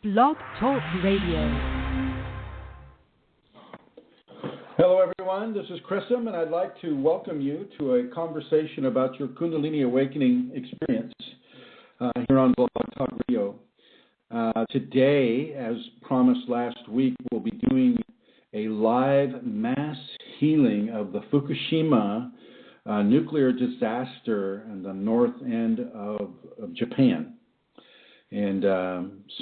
BlogTalk Radio. Hello, everyone. This is Chrism, and I'd like to welcome you to a conversation about your Kundalini awakening experience here on BlogTalk Radio. Today, as promised last week, we'll be doing a live mass healing of the Fukushima nuclear disaster in the north end of Japan. And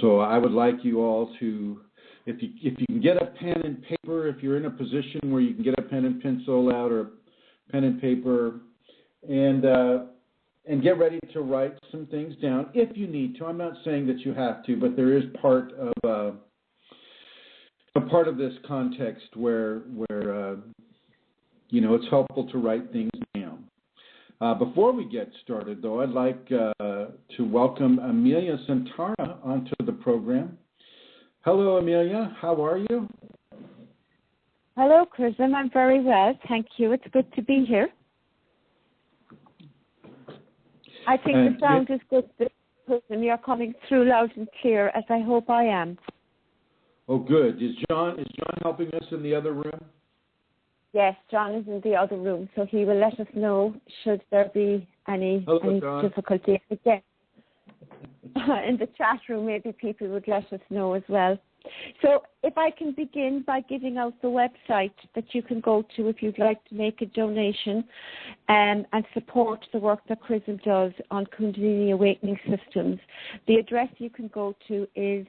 so I would like you all to, if you can get a pen and paper, if you're in a position where you can get a pen and pencil out or pen and paper, and get ready to write some things down if you need to. I'm not saying that you have to, but there is part of a part of this context where it's helpful to write things down. Before we get started, though, I'd like to welcome Amelia Santana onto the program. Hello, Amelia. How are you? Hello, Chrism. I'm very well. Thank you. It's good to be here. I think the sound is good, Chrism. You're coming through loud and clear, as I hope I am. Oh, good. Is John helping us in the other room? Yes, John is in the other room, so he will let us know should there be any difficulty. Again, in the chat room, maybe people would let us know as well. So if I can begin by giving out the website that you can go to if you'd like to make a donation and support the work that Chrism does on Kundalini Awakening Systems. The address you can go to is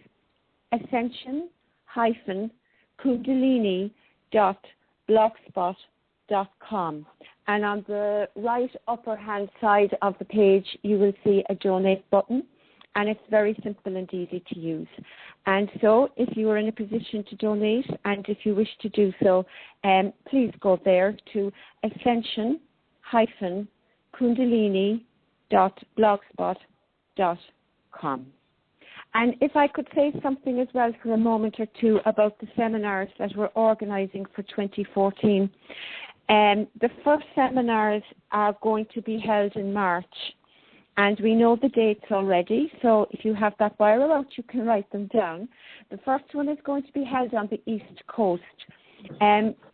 ascension-kundalini.blogspot.com, and on the right upper hand side of the page you will see a donate button, and it's very simple and easy to use. And so if you are in a position to donate, and if you wish to do so, please go there to ascension-kundalini.blogspot.com. And if I could say something as well for a moment or two about the seminars that we're organising for 2014. The first seminars are going to be held in March, and we know the dates already, so if you have that wire out, you can write them down. The first one is going to be held on the East Coast,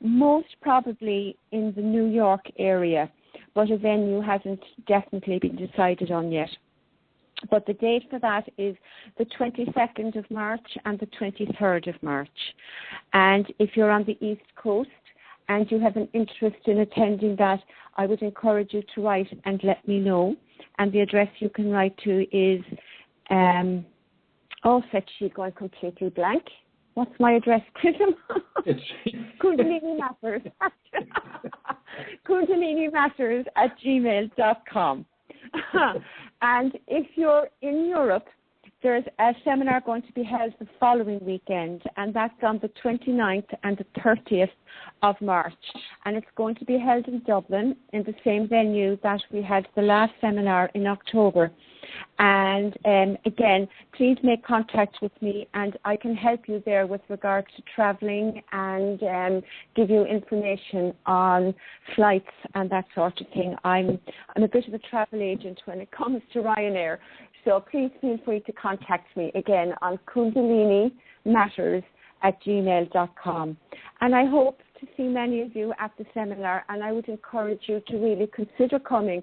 most probably in the New York area, but a venue hasn't definitely been decided on yet. But the date for that is the 22nd of March and the 23rd of March. And if you're on the East Coast and you have an interest in attending that, I would encourage you to write and let me know. And the address you can write to is, such sheet going completely blank. What's my address, Chrism? Kundalini Matters. Kundalini Matters @gmail.com. And if you're in Europe, there's a seminar going to be held the following weekend, and that's on the 29th and the 30th of March. And it's going to be held in Dublin in the same venue that we had the last seminar in October. And again, please make contact with me, and I can help you there with regard to travelling and give you information on flights and that sort of thing. I'm a bit of a travel agent when it comes to Ryanair, so please feel free to contact me again on kundalinimatters@gmail.com. And I hope to see many of you at the seminar, and I would encourage you to really consider coming.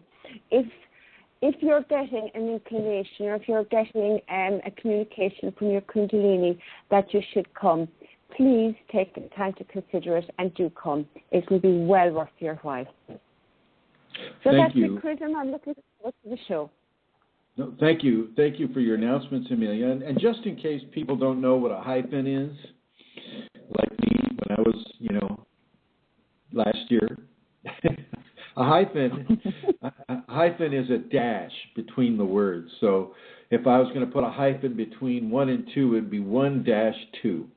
If you're getting an inclination, or if you're getting a communication from your Kundalini that you should come, please take the time to consider it and do come. It will be well worth your while. So that's it, Chrism. I'm looking forward to the show. No, thank you. Thank you for your announcements, Amelia. And just in case people don't know what a hyphen is, like me when I was, last year, a hyphen is a dash between the words. So if I was going to put a hyphen between 1 and 2, it would be 1-2.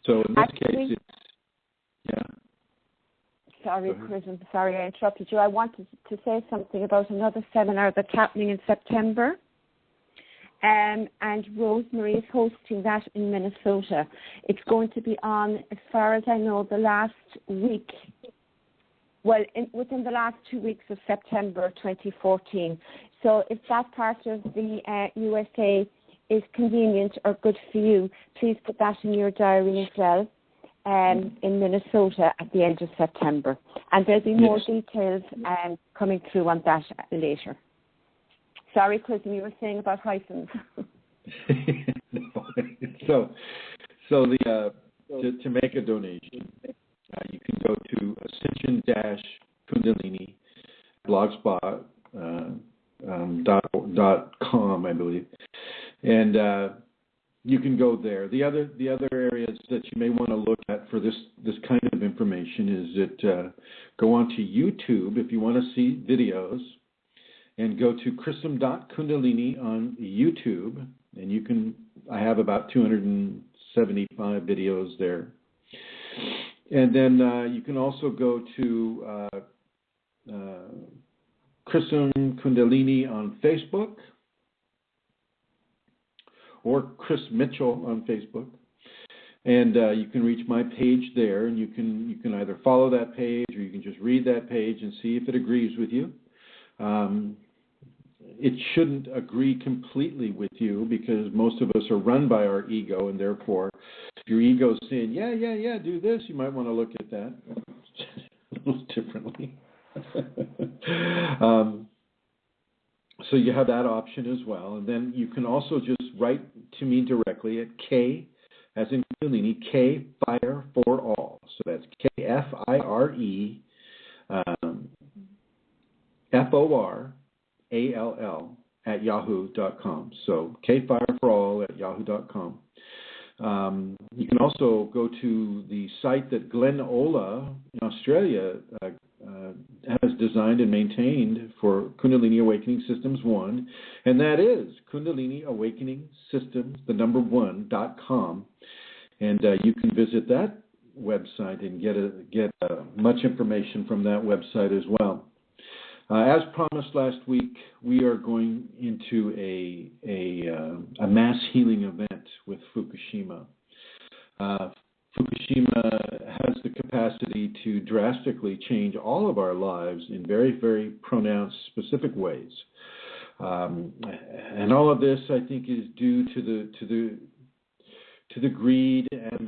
So in this case, it's, Sorry, Chrism, sorry I interrupted you. I wanted to say something about another seminar that's happening in September. And Rosemary is hosting that in Minnesota. It's going to be on, as far as I know, the last week. Within the last 2 weeks of September 2014. So if that part of the USA is convenient or good for you, please put that in your diary as well. In Minnesota at the end of September. And there'll be more details coming through on that later. Sorry, Chrism, you were saying about hyphens. So to make a donation, you can go to ascension-kundalini blogspot.com, I believe, and you can go there. The other areas that you may want to look at for this kind of information is that go onto YouTube if you want to see videos, and go to Chrism.Kundalini on YouTube, and I have about 275 videos there. And then you can also go to Chrism Kundalini on Facebook, or Chris Mitchell on Facebook, and you can reach my page there, and you can either follow that page or you can just read that page and see if it agrees with you. It shouldn't agree completely with you because most of us are run by our ego, and therefore, if your ego's saying, yeah, do this, you might want to look at that a little differently. So you have that option as well. And then you can also just write to me directly at K, as in Kunalini, K Fire for All. So that's KFIRE FORALL at yahoo.com. So kfireforall at yahoo.com. You can also go to the site that Glenn Ola in Australia has designed and maintained for Kundalini Awakening Systems 1, and that is Kundalini Awakening Systems, the number 1.com, and you can visit that website and get much information from that website as well. As promised last week, we are going into a mass healing event with Fukushima. Fukushima has the capacity to drastically change all of our lives in very, very pronounced, specific ways. And all of this, I think, is due to the greed and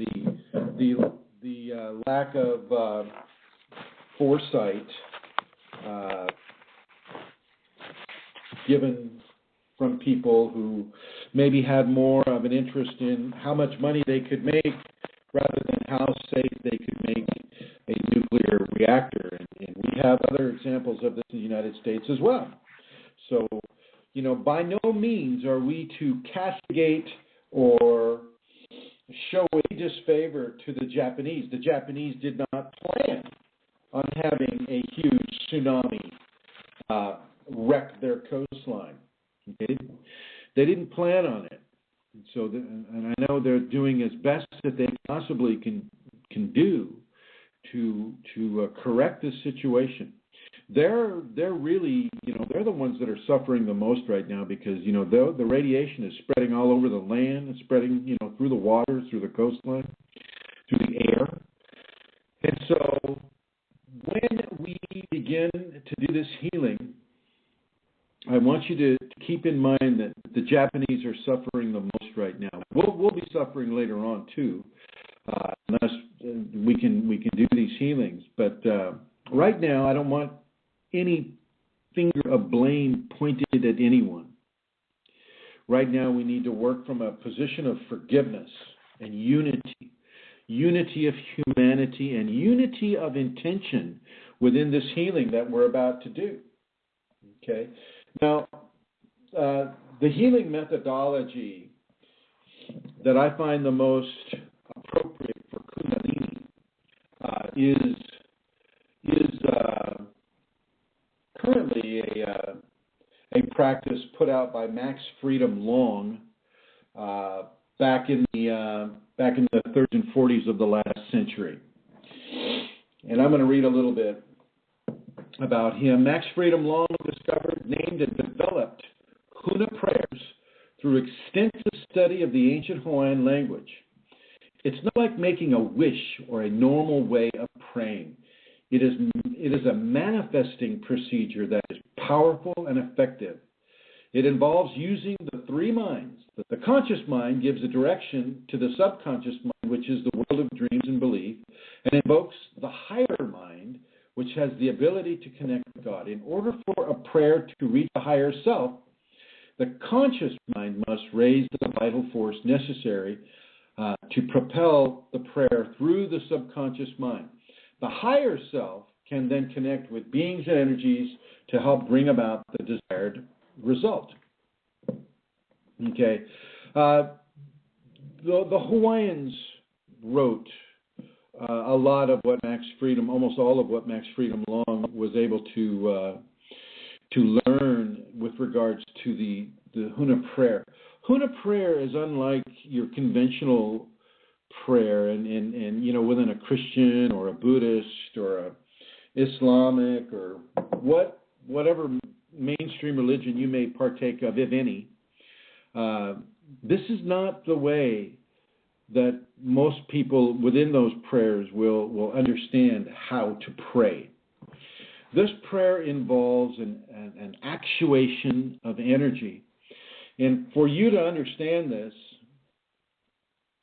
the lack of foresight given from people who maybe had more of an interest in how much money they could make rather than how safe they could make a nuclear reactor. And we have other examples of this in the United States as well. So, by no means are we to castigate or show any disfavor to the Japanese. The Japanese did not plan on having a huge tsunami wreck their coastline. Okay? They didn't plan on it. So, and I know they're doing as best that they possibly can do to correct this situation. They're really, they're the ones that are suffering the most right now because, the radiation is spreading all over the land, it's spreading, through the water, through the coastline, through the air. And so when we begin to do this healing, I want you to keep in mind that the Japanese are suffering the most right now. We'll be suffering later on too, unless we can do these healings. But right now, I don't want any finger of blame pointed at anyone. Right now, we need to work from a position of forgiveness and unity of humanity, and unity of intention within this healing that we're about to do. Okay. Now, the healing methodology that I find the most appropriate for Kunalini is currently a practice put out by Max Freedom Long back in the 30s and 40s of the last century. And I'm going to read a little bit about him. Max Freedom Long discovered, named, and developed Huna prayers through extensive study of the ancient Hawaiian language. It's not like making a wish or a normal way of praying. It is a manifesting procedure that is powerful and effective. It involves using the three minds, The conscious mind gives a direction to the subconscious mind, which is the world of dreams and belief, and invokes the higher mind, which has the ability to connect with God. In order for a prayer to reach a higher self, the conscious mind must raise the vital force necessary to propel the prayer through the subconscious mind. The higher self can then connect with beings and energies to help bring about the desired result. Okay. The Hawaiians wrote a lot of what Max Freedom, almost all of what Max Freedom Long was able to learn with regards to the Huna prayer. Huna prayer is unlike your conventional prayer, and within a Christian or a Buddhist or a Islamic or whatever mainstream religion you may partake of, if any. This is not the way that most people within those prayers will understand how to pray. This prayer involves an actuation of energy. And for you to understand this,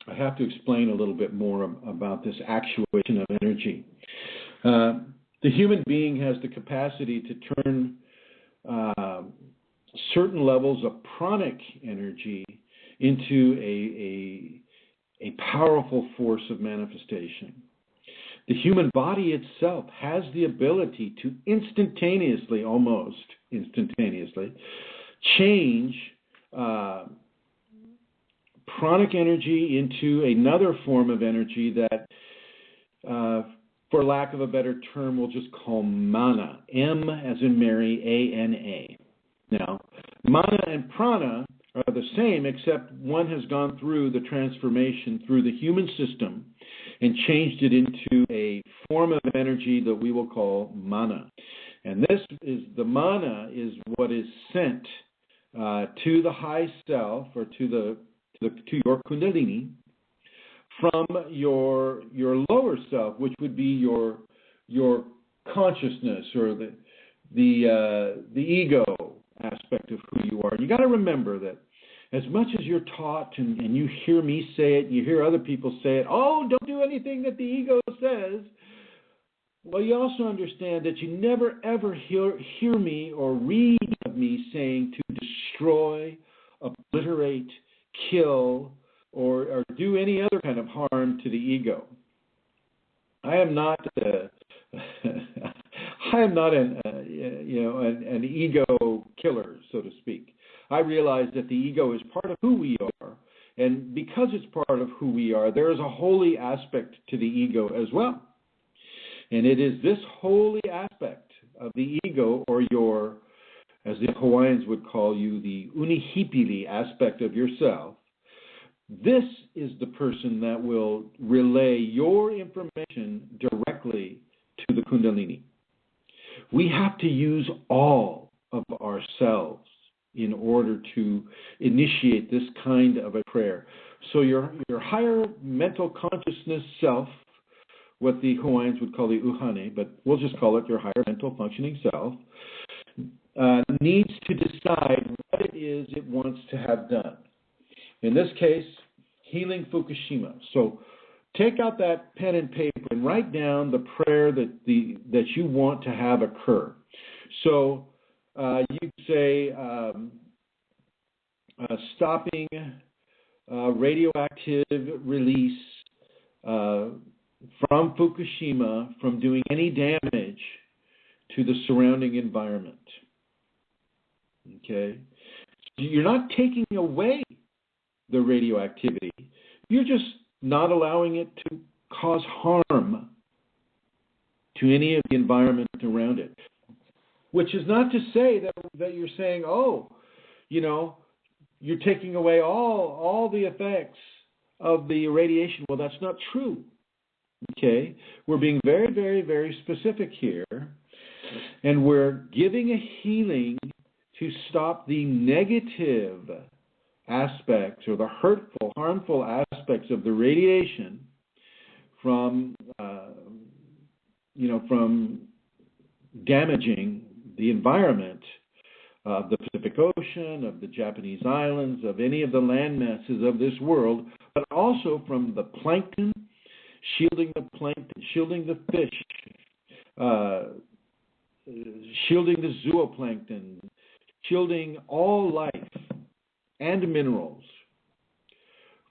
I have to explain a little bit more about this actuation of energy. The human being has the capacity to turn certain levels of pranic energy into a powerful force of manifestation. The human body itself has the ability to almost instantaneously, change pranic energy into another form of energy that, for lack of a better term, we'll just call mana. M as in Mary, A-N-A. Now, mana and prana are the same, except one has gone through the transformation through the human system and changed it into a form of energy that we will call mana. And the mana is what is sent to the high self, or to your Kundalini, from your lower self, which would be your consciousness, or the ego aspect of who you are. And you got to remember that as much as you're taught, and you hear me say it, you hear other people say it, oh, don't do anything that the ego says. Well, you also understand that you never ever hear me or read of me saying to destroy, obliterate, kill, or do any other kind of harm to the ego. I am not an ego killer, so to speak. I realize that the ego is part of who we are, and because it's part of who we are, there is a holy aspect to the ego as well. And it is this holy aspect of the ego, or your, as the Hawaiians would call you, the unihipili aspect of yourself. This is the person that will relay your information directly to the Kundalini. We have to use all of ourselves in order to initiate this kind of a prayer. So your higher mental consciousness self, what the Hawaiians would call the uhane, but we'll just call it your higher mental functioning self, needs to decide what it is it wants to have done. In this case, healing Fukushima. So take out that pen and paper and write down the prayer that you want to have occur. So you say stopping radioactive release from Fukushima from doing any damage to the surrounding environment. Okay? You're not taking away the radioactivity. You're just not allowing it to cause harm to any of the environment around it. Which is not to say that you're saying, you're taking away all the effects of the radiation. Well, that's not true. Okay? We're being very, very, very specific here, and we're giving a healing to stop the negative aspects, or the hurtful, harmful aspects of the radiation from damaging the environment of the Pacific Ocean, of the Japanese islands, of any of the land masses of this world, but also from the plankton, shielding the fish, shielding the zooplankton, shielding all life and minerals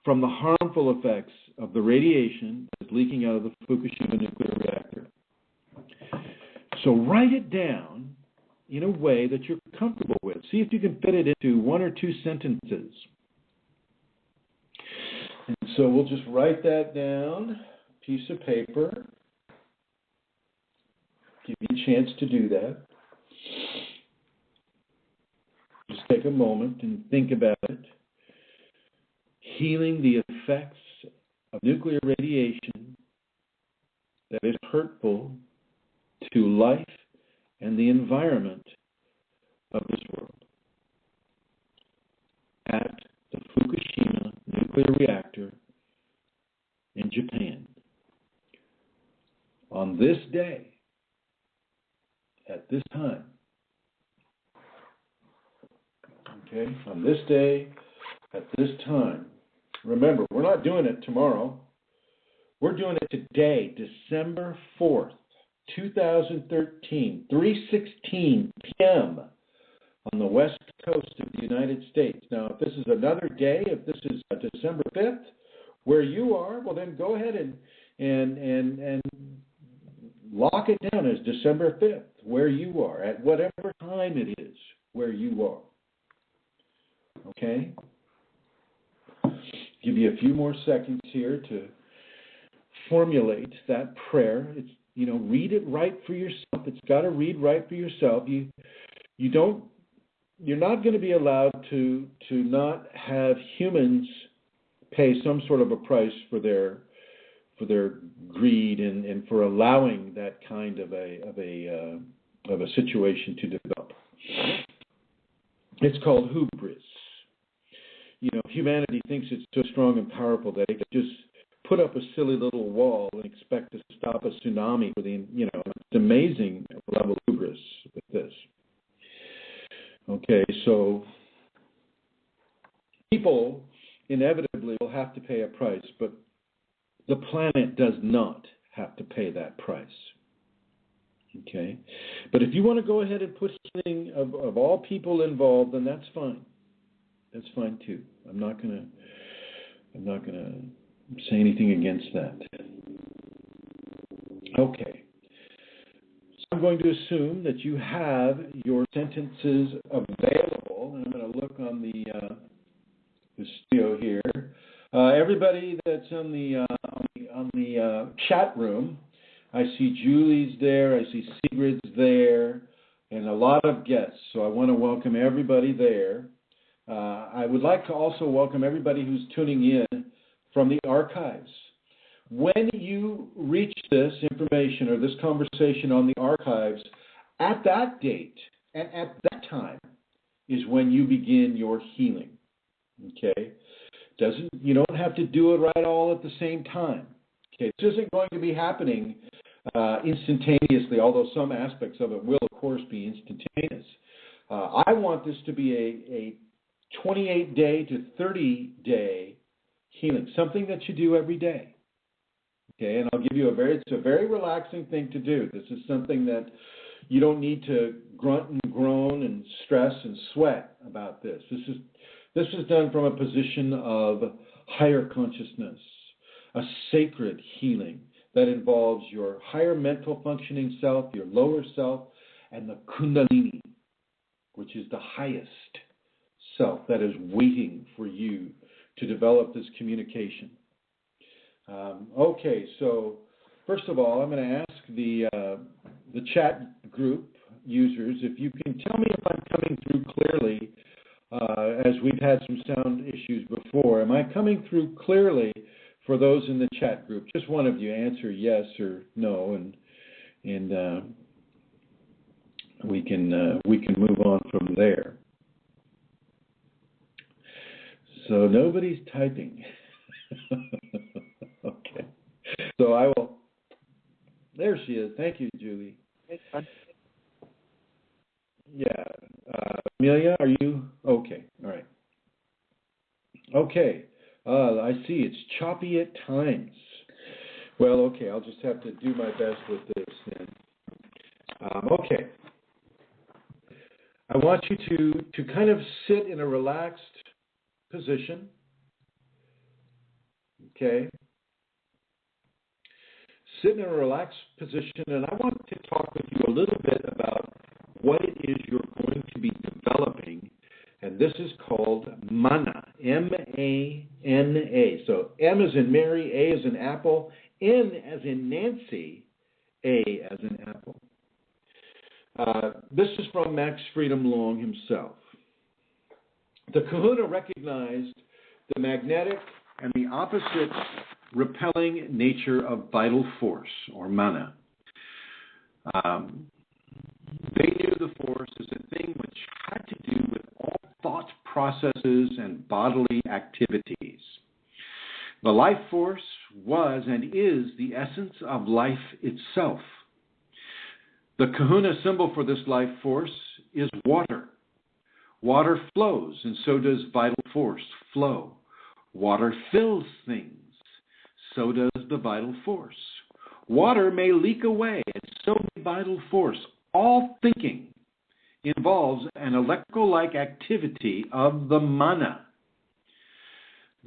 from the harmful effects of the radiation that's leaking out of the Fukushima nuclear reactor. So write it down in a way that you're comfortable with. See if you can fit it into one or two sentences. And so we'll just write that down, piece of paper. Give you a chance to do that. Just take a moment and think about it. Healing the effects of nuclear radiation that is hurtful to life and the environment of this world. At the Fukushima nuclear reactor in Japan. On this day, at this time, okay, on this day, at this time, remember, we're not doing it tomorrow. We're doing it today, December 4th, 2013, 3:16 p.m. on the west coast of the United States. Now, if this is another day, if this is December 5th, where you are, well, then go ahead and lock it down as December 5th, where you are, at whatever time it is, where you are. Okay? Give you a few more seconds here to formulate that prayer. It's, read it right for yourself. It's got to read right for yourself. You're not going to be allowed to not have humans pay some sort of a price for their greed and for allowing that kind of a situation to develop. It's called hubris. Humanity thinks it's so strong and powerful that it can just put up a silly little wall and expect to stop a tsunami with it's amazing level of hubris with this. Okay, so people inevitably will have to pay a price, but the planet does not have to pay that price. Okay? But if you want to go ahead and put healing of all people involved, then that's fine. That's fine too. I'm not gonna say anything against that. Okay. So I'm going to assume that you have your sentences available, and I'm going to look on the studio here. Everybody that's on the chat room, I see Julie's there, I see Sigrid's there, and a lot of guests. So I want to welcome everybody there. I would like to also welcome everybody who's tuning in from the archives. When you reach this information or this conversation on the archives, at that date and at that time is when you begin your healing. Okay? You don't have to do it right all at the same time. Okay? This isn't going to be happening instantaneously, although some aspects of it will, of course, be instantaneous. I want this to be a 28-day to 30-day healing, something that you do every day. Okay, and I'll give you it's a very relaxing thing to do. This is something that you don't need to grunt and groan and stress and sweat about this. This is done from a position of higher consciousness, a sacred healing that involves your higher mental functioning self, your lower self, and the Kundalini, which is the highest self that is waiting for you to develop this communication. Okay, so first of all, I'm going to ask the chat group users if you can tell me if I'm coming through clearly, as we've had some sound issues before. Am I coming through clearly for those in the chat group? Just one of you answer yes or no, and we can move on from there. So nobody's typing. Okay. So I will. There she is. Thank you, Julie. Yeah. Amelia, are you okay? All right. Okay. I see it's choppy at times. Well, okay, I'll just have to do my best with this then. Okay. I want you to kind of sit in a relaxed position. Okay. Sit in a relaxed position, and I want to talk with you a little bit about what it is you're going to be developing, and this is called mana, M-A-N-A. So M as in Mary, A as in apple, N as in Nancy, A as in apple. This is from Max Freedom Long himself. The Kahuna recognized the magnetic and the opposite repelling nature of vital force, or mana. They knew the force as a thing which had to do with all thought processes and bodily activities. The life force was and is the essence of life itself. The Kahuna symbol for this life force is water. Water flows, and so does vital force flow. Water fills things, so does the vital force. Water may leak away, and so may vital force. All thinking involves an electrical-like activity of the mana.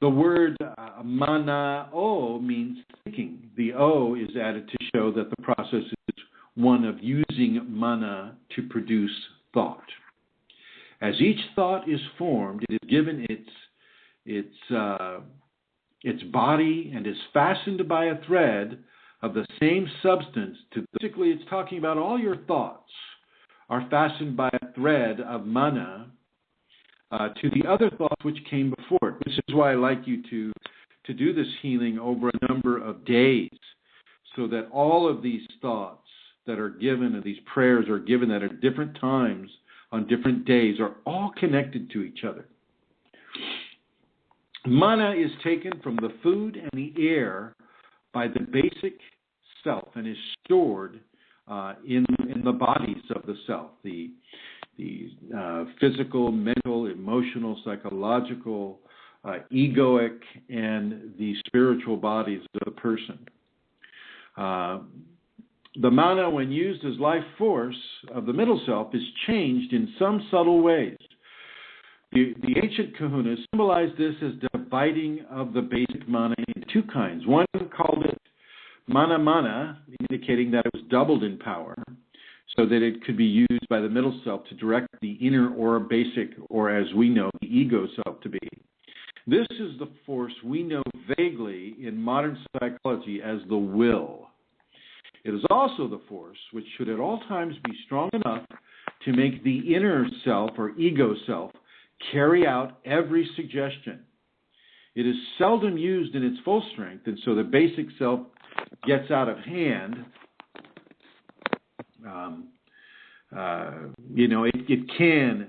The word mana-o means thinking. The O is added to show that the process is one of using mana to produce thought. As each thought is formed, it is given its body and is fastened by a thread of the same substance. Basically, it's talking about all your thoughts are fastened by a thread of mana to the other thoughts which came before it. This is why I like you to do this healing over a number of days, so that all of these thoughts that are given and these prayers are given at different times on different days are all connected to each other. Mana is taken from the food and the air by the basic self and is stored in the bodies of the self, the physical, mental, emotional, psychological, egoic, and the spiritual bodies of the person. The mana, when used as life force of the middle self, is changed in some subtle ways. The ancient kahunas symbolized this as dividing of the basic mana into two kinds. One called it mana, indicating that it was doubled in power, so that it could be used by the middle self to direct the inner or basic, or as we know, the ego self to be. This is the force we know vaguely in modern psychology as the will. It is also the force which should at all times be strong enough to make the inner self or ego self carry out every suggestion. It is seldom used in its full strength, and so the basic self gets out of hand. It can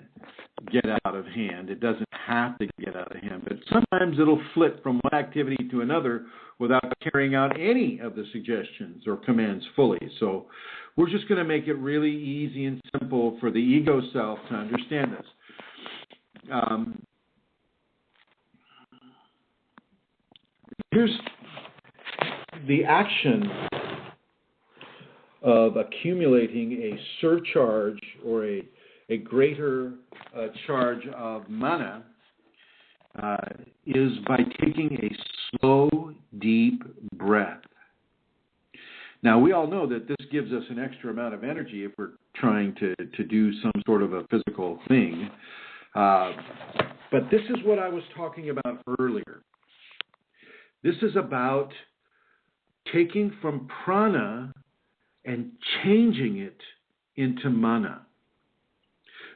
get out of hand. It doesn't have to get out of hand, but sometimes it'll flip from one activity to another without carrying out any of the suggestions or commands fully. So we're just going to make it really easy and simple for the ego self to understand this. Here's the action of accumulating a surcharge or a greater charge of mana is by taking a slow, deep breath. Now, we all know that this gives us an extra amount of energy if we're trying to do some sort of a physical thing. But this is what I was talking about earlier. This is about taking from prana and changing it into mana.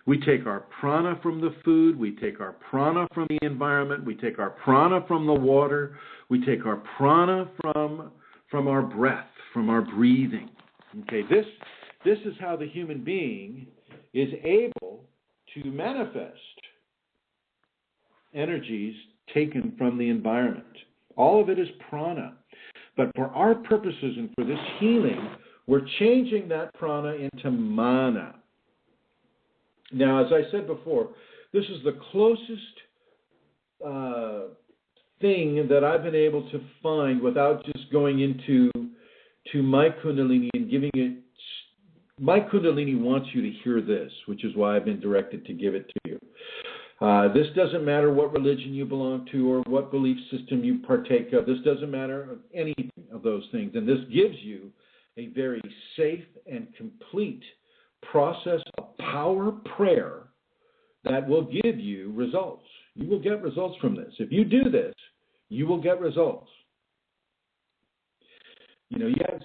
We take our prana from the food, we take our prana from the environment, we take our prana from the water, we take our prana from our breath, from our breathing. Okay, this is how the human being is able to manifest energies taken from the environment. All of it is prana. But for our purposes and for this healing, we're changing that prana into mana. Now, as I said before, this is the closest thing that I've been able to find without just going into my Kundalini and giving it. My Kundalini wants you to hear this, which is why I've been directed to give it to you. This doesn't matter what religion you belong to or what belief system you partake of. This doesn't matter anything of those things. And this gives you a very safe and complete process of power prayer that will give you results. You will get results from this. If you do this, you will get results.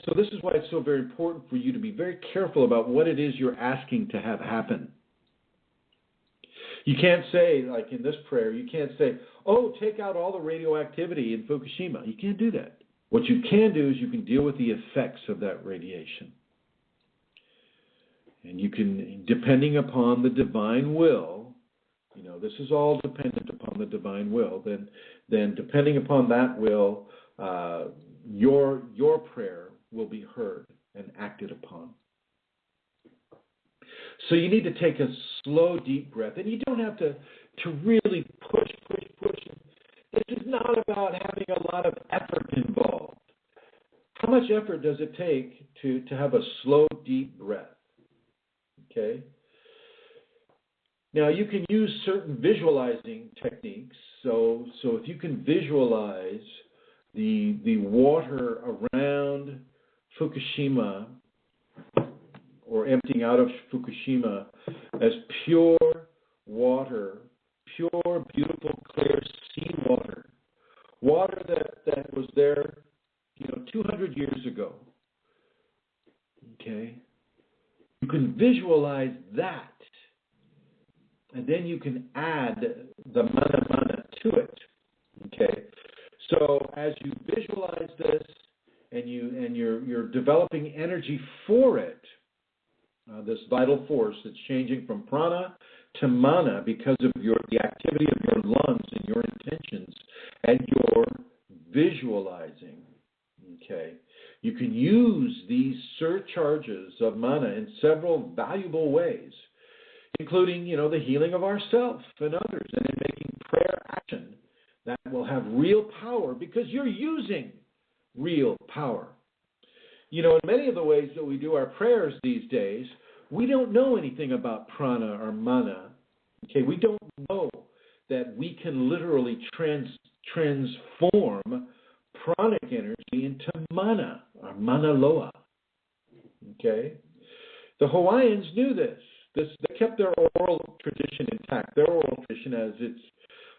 So this is why it's so very important for you to be very careful about what it is you're asking to have happen. You can't say, like in this prayer, you can't say, oh, take out all the radioactivity in Fukushima. You can't do that. What you can do is you can deal with the effects of that radiation. And you can, depending upon the divine will, this is all dependent upon the divine will, then depending upon that will, your prayer will be heard and acted upon. So you need to take a slow, deep breath, and you don't have to really push. This is not about having a lot of effort involved. How much effort does it take to have a slow, deep breath? Okay? Now, you can use certain visualizing techniques. So if you can visualize the water around Fukushima or emptying out of Fukushima as pure water, pure, beautiful, clear seawater, water that was there, 200 years ago. Okay? You can visualize that, and then you can add the mana to it. Okay? So as you visualize this and you're developing energy for it, this vital force that's changing from prana to mana because of the activity of your lungs and your intentions and your visualizing. Okay, you can use these surcharges of mana in several valuable ways, including the healing of ourselves and others, and in making prayer action that will have real power because you're using real power. In many of the ways that we do our prayers these days, we don't know anything about prana or mana. Okay, we don't know that we can literally transform pranic energy into mana or mana loa. Okay, the Hawaiians knew this. They kept their oral tradition intact. Their oral tradition, as it's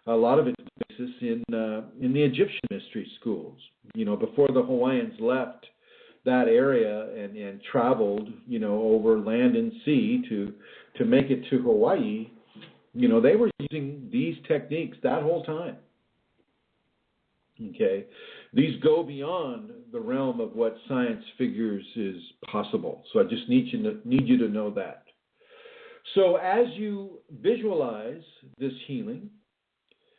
a lot of its basis in the Egyptian mystery schools. Before the Hawaiians left that area and traveled, over land and sea to make it to Hawaii, they were using these techniques that whole time. Okay, these go beyond the realm of what science figures is possible. So I just need you to know that. So as you visualize this healing,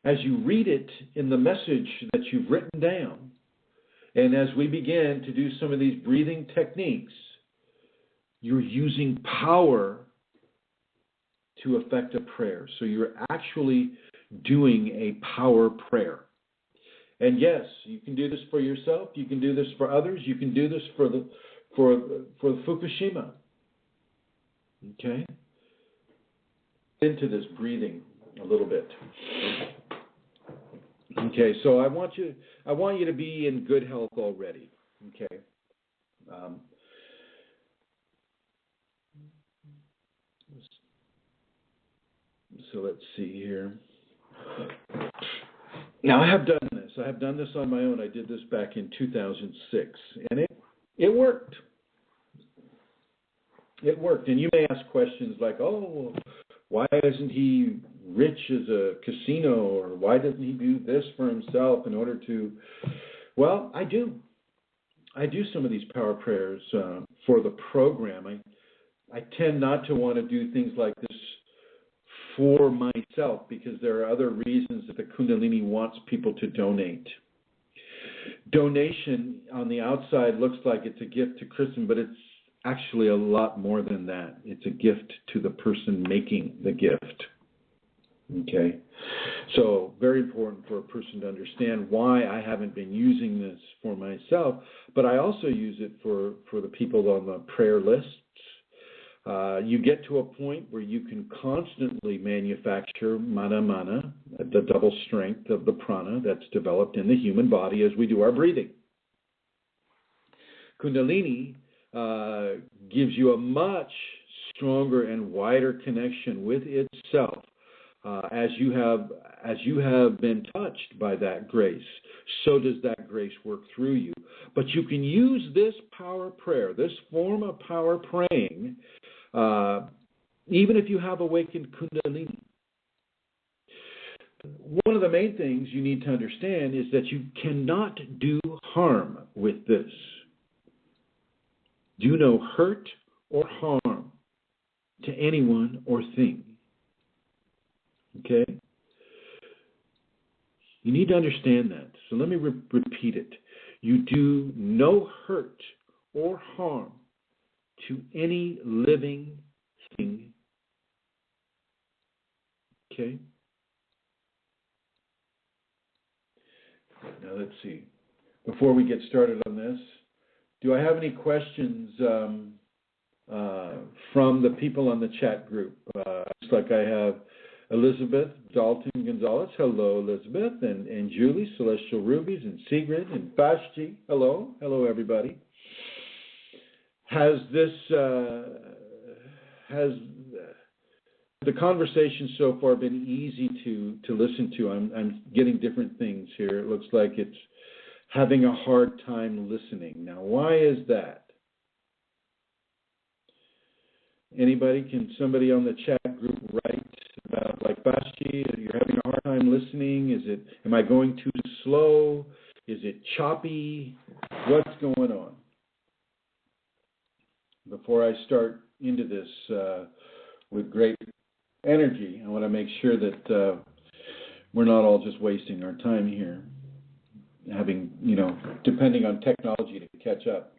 as you read it in the message that you've written down, and as we begin to do some of these breathing techniques, you're using power to effect a prayer. So you're actually doing a power prayer. And yes, you can do this for yourself. You can do this for others. You can do this for the Fukushima. Okay? Into this breathing a little bit. Okay, so I want you to be in good health already. Okay. So let's see here. Now I have done this. I have done this on my own. I did this back in 2006, and it worked. It worked. And you may ask questions like, "Oh, why isn't he rich as a casino, or why doesn't he do this for himself in order to?" Well, I do. I do some of these power prayers for the program. I tend not to want to do things like this for myself because there are other reasons that the Kundalini wants people to donate. Donation on the outside looks like it's a gift to Chrism, but actually a lot more than that. It's a gift to the person making the gift. Okay? So very important for a person to understand why I haven't been using this for myself, but I also use it for the people on the prayer lists. You get to a point where you can constantly manufacture mana, the double strength of the prana that's developed in the human body as we do our breathing. Kundalini gives you a much stronger and wider connection with itself as you have been touched by that grace. So does that grace work through you. But you can use this power prayer, this form of power praying, even if you have awakened Kundalini. One of the main things you need to understand is that you cannot do harm with this. Do no hurt or harm to anyone or thing. Okay? You need to understand that. So let me repeat it. You do no hurt or harm to any living thing. Okay? Now let's see. Before we get started on this, do I have any questions from the people on the chat group? Looks like I have Elizabeth Dalton Gonzalez. Hello, Elizabeth. And Julie, Celestial Rubies, and Sigrid, and Bashji. Hello. Hello, everybody. Has the conversation so far been easy to listen to? I'm getting different things here. It looks like it's having a hard time listening. Now, why is that? Anybody? Can somebody on the chat group write about, like, Bashji, you're having a hard time listening? Am I going too slow? Is it choppy? What's going on? Before I start into this with great energy, I want to make sure that we're not all just wasting our time here, having, depending on technology to catch up.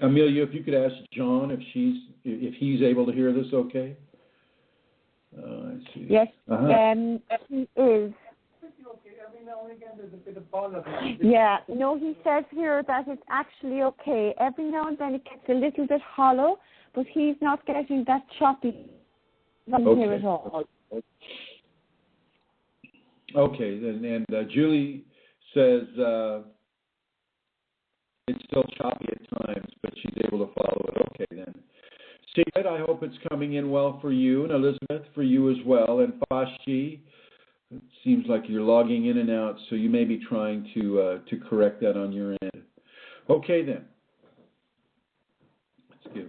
Amelia, if you could ask John if he's able to hear this okay. I see. Yes, he is. Yeah, no, he says here that it's actually okay. Every now and then it gets a little bit hollow, but he's not getting that choppy here at all. Okay, and Julie says it's still choppy at times, but she's able to follow it. Okay, then. Sigrid, I hope it's coming in well for you, and Elizabeth, for you as well, and Fashji. It seems like you're logging in and out, so you may be trying to correct that on your end. Okay, then. Let's give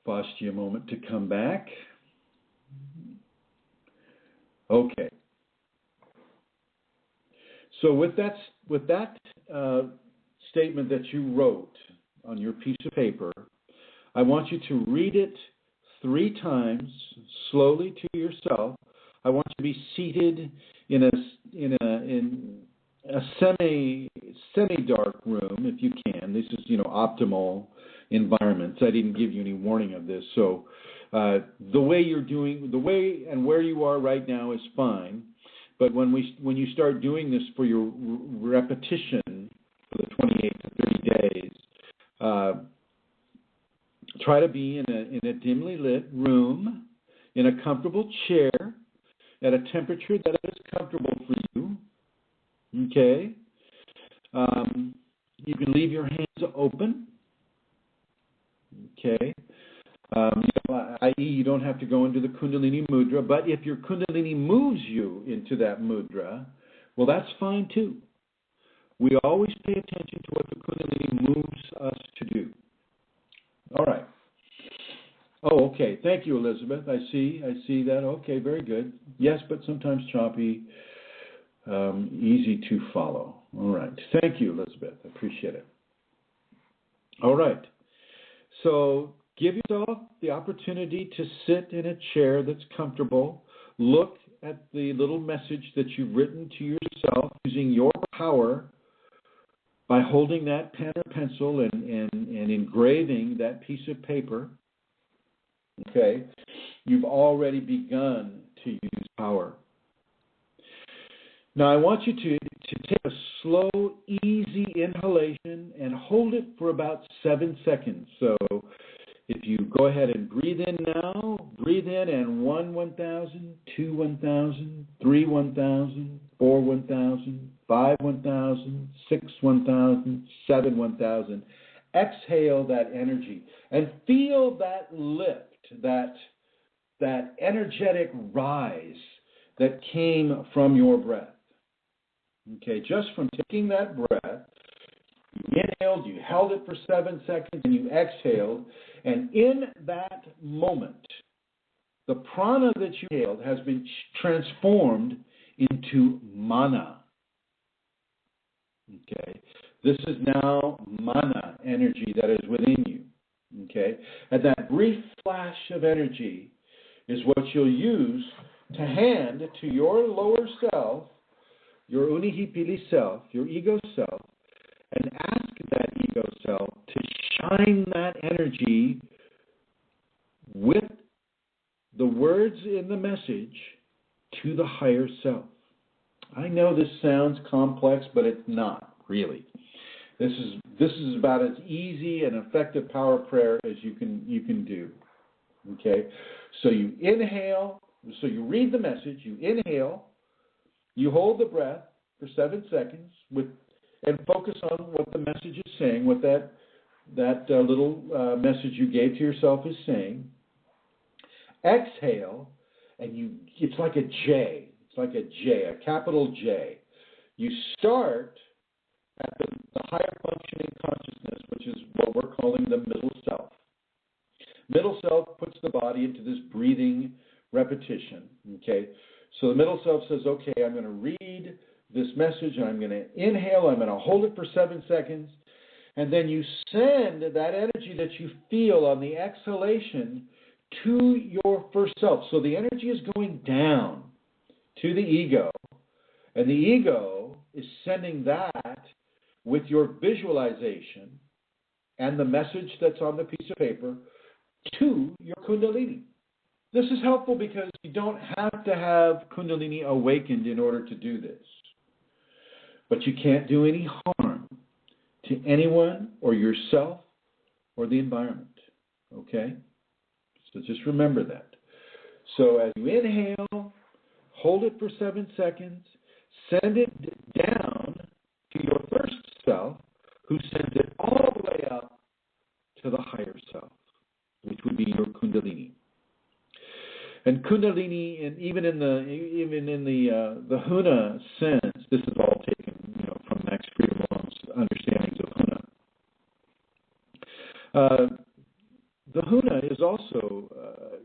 Fashji a moment to come back. Okay. So with that statement that you wrote on your piece of paper, I want you to read it 3 times slowly to yourself. I want you to be seated in a semi-dark room if you can. This is optimal environments. I didn't give you any warning of this, so the way and where you are right now is fine. But when you start doing this for your repetition for the 28 to 30 days, try to be in a dimly lit room, in a comfortable chair, at a temperature that is comfortable for you. Okay? You can leave your hands open. Okay? I.e., you don't have to go into the Kundalini mudra, but if your Kundalini moves you into that mudra, well, that's fine too. We always pay attention to what the Kundalini moves us to do. All right. Oh, okay. Thank you, Elizabeth. I see that. Okay, very good. Yes, but sometimes choppy, easy to follow. All right. Thank you, Elizabeth. I appreciate it. All right. So give yourself the opportunity to sit in a chair that's comfortable. Look at the little message that you've written to yourself using your power by holding that pen or pencil and engraving that piece of paper. Okay? You've already begun to use power. Now, I want you to take a slow, easy inhalation and hold it for about 7 seconds. So if you go ahead and breathe in now, breathe in and 1, 1,000, 2, 1,000, 3, 1,000, 4, 1,000, 5, 1,000, 6, 1,000, 7, 1,000. Exhale that energy and feel that lift, that energetic rise that came from your breath. Okay, just from taking that breath, you inhaled, you held it for 7 seconds, and you exhaled. And in that moment, the prana that you inhaled has been transformed into mana. Okay, this is now mana energy that is within you. Okay, and that brief flash of energy is what you'll use to hand to your lower self, your unihipili self, your ego self, and ask that ego self to shine that energy with the words in the message to the higher self. I know this sounds complex, but it's not really. This is about as easy and effective power prayer as you can do. Okay? So you inhale, so you read the message, you inhale, you hold the breath for 7 seconds and focus on what the message is saying, what that little message you gave to yourself is saying. Exhale, and it's like a J. It's like a J, a capital J. You start at the higher functioning consciousness, which is what we're calling the middle self. Middle self puts the body into this breathing repetition. Okay, so the middle self says, okay, I'm going to read this message, and I'm going to inhale, I'm going to hold it for 7 seconds, and then you send that energy that you feel on the exhalation to your first self. So the energy is going down to the ego, and the ego is sending that with your visualization and the message that's on the piece of paper to your Kundalini. This is helpful because you don't have to have Kundalini awakened in order to do this. But you can't do any harm to anyone or yourself or the environment. Okay? So just remember that. So as you inhale, hold it for 7 seconds, send it down to your first self, who sends it all the way up to the higher self, which would be your Kundalini. And Kundalini, and even in the Huna sense, this is all taken, from Max Friedman's understandings of Huna. The Huna is also,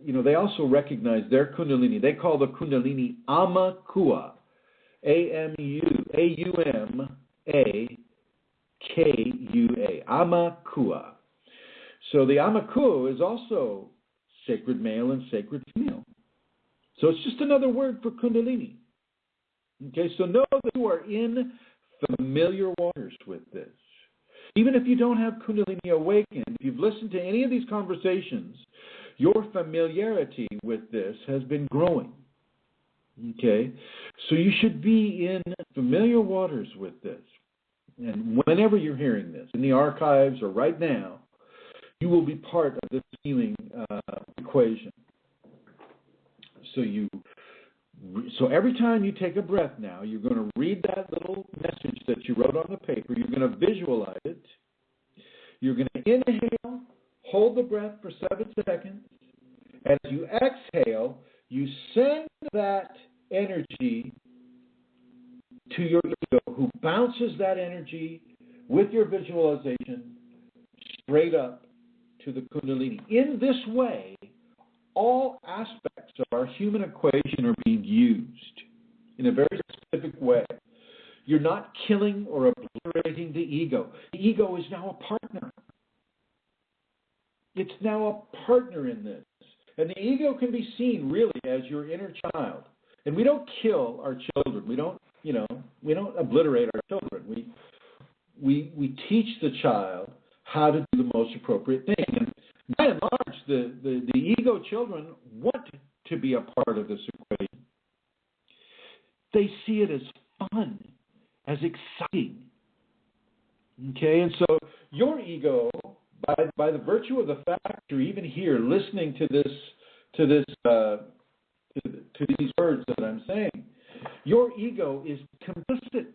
they also recognize their Kundalini. They call the Kundalini Amakua, Amakua, Amakua. So the Amakua is also sacred male and sacred female. So it's just another word for Kundalini. Okay, so know that you are in familiar waters with this. Even if you don't have Kundalini awakened, if you've listened to any of these conversations, your familiarity with this has been growing. Okay, so you should be in familiar waters with this. And whenever you're hearing this, in the archives or right now, you will be part of this healing equation. So every time you take a breath now, you're going to read that little message that you wrote on the paper. You're going to visualize it. You're going to inhale, hold the breath for 7 seconds. As you exhale, you send that energy to your ego, who bounces that energy with your visualization straight up to the Kundalini. In this way, all aspects of our human equation are being used in a very specific way. You're not killing or obliterating the ego. The ego is now a partner. It's now a partner in this. And the ego can be seen really as your inner child. And we don't kill our children. We don't obliterate our children. We teach the child how to do the most appropriate thing. And by and large, the ego children want to be a part of this equation. They see it as fun, as exciting. Okay, and so your ego, by the virtue of the fact you're even here listening to these words that I'm saying, your ego is complicit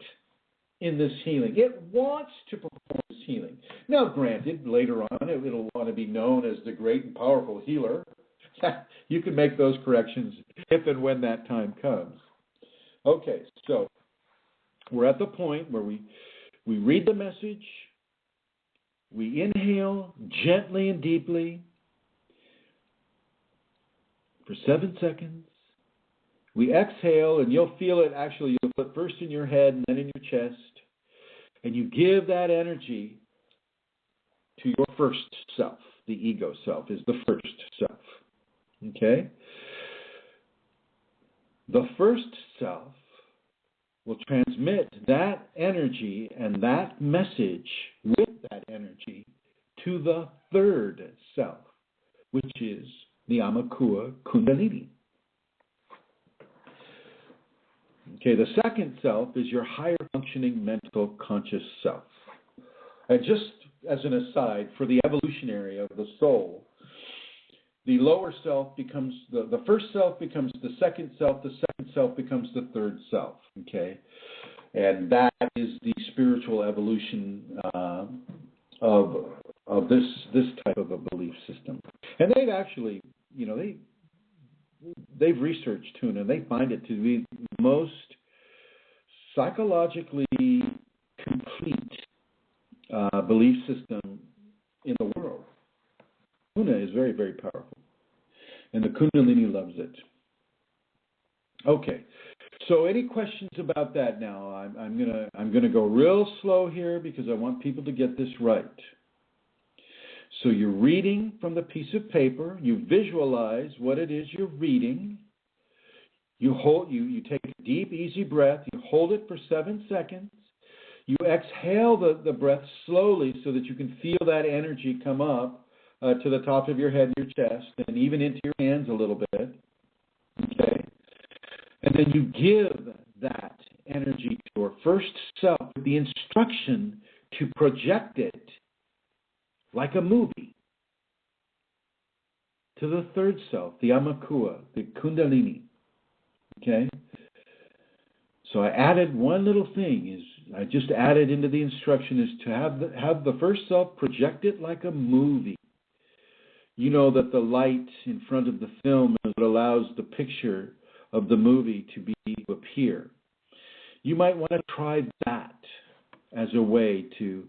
in this healing. It wants to perform this healing. Now, granted, later on it'll want to be known as the great and powerful healer. You can make those corrections if and when that time comes. Okay, so we're at the point where we read the message, we inhale gently and deeply for 7 seconds. We exhale, and you'll feel it first in your head and then in your chest. And you give that energy to your first self. The ego self is the first self. Okay? The first self will transmit that energy and that message with that energy to the third self, which is the Amakua Kundalini. Okay, the second self is your higher functioning mental conscious self. And just as an aside, for the evolutionary of the soul, the lower self becomes, the first self becomes the second self becomes the third self, okay? And that is the spiritual evolution of this type of a belief system. And they've actually, they've researched tuna, and they find it to be the most psychologically complete belief system in the world. Tuna is very, very powerful, and the Kundalini loves it. Okay, so any questions about that now? I'm gonna go real slow here because I want people to get this right. So you're reading from the piece of paper. You visualize what it is you're reading. You take a deep, easy breath. You hold it for 7 seconds. You exhale the breath slowly so that you can feel that energy come up to the top of your head and your chest, and even into your hands a little bit. Okay? And then you give that energy to your first self with the instruction to project it like a movie to the third self, the Amakua, the Kundalini. Okay? So I added one little thing, I just added into the instruction is to have the first self project it like a movie. You know that the light in front of the film is what allows the picture of the movie to appear. You might want to try that as a way to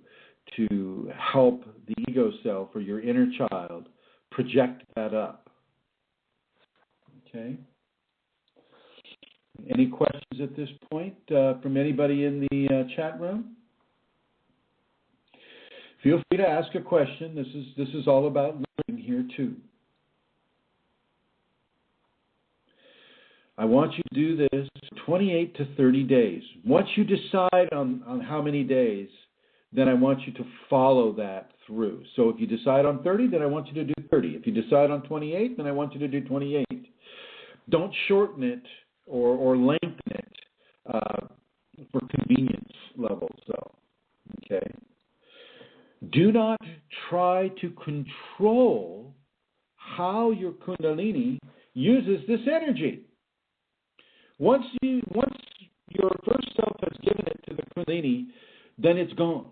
help the ego self or your inner child project that up. Okay? Any questions at this point from anybody in the chat room? Feel free to ask a question. This is all about learning here too. I want you to do this 28 to 30 days. Once you decide on how many days, then I want you to follow that through. So if you decide on 30, then I want you to do 30. If you decide on 28, then I want you to do 28. Don't shorten it or lengthen it for convenience levels, though. Okay? Do not try to control how your Kundalini uses this energy. Once your first self has given it to the Kundalini, then it's gone.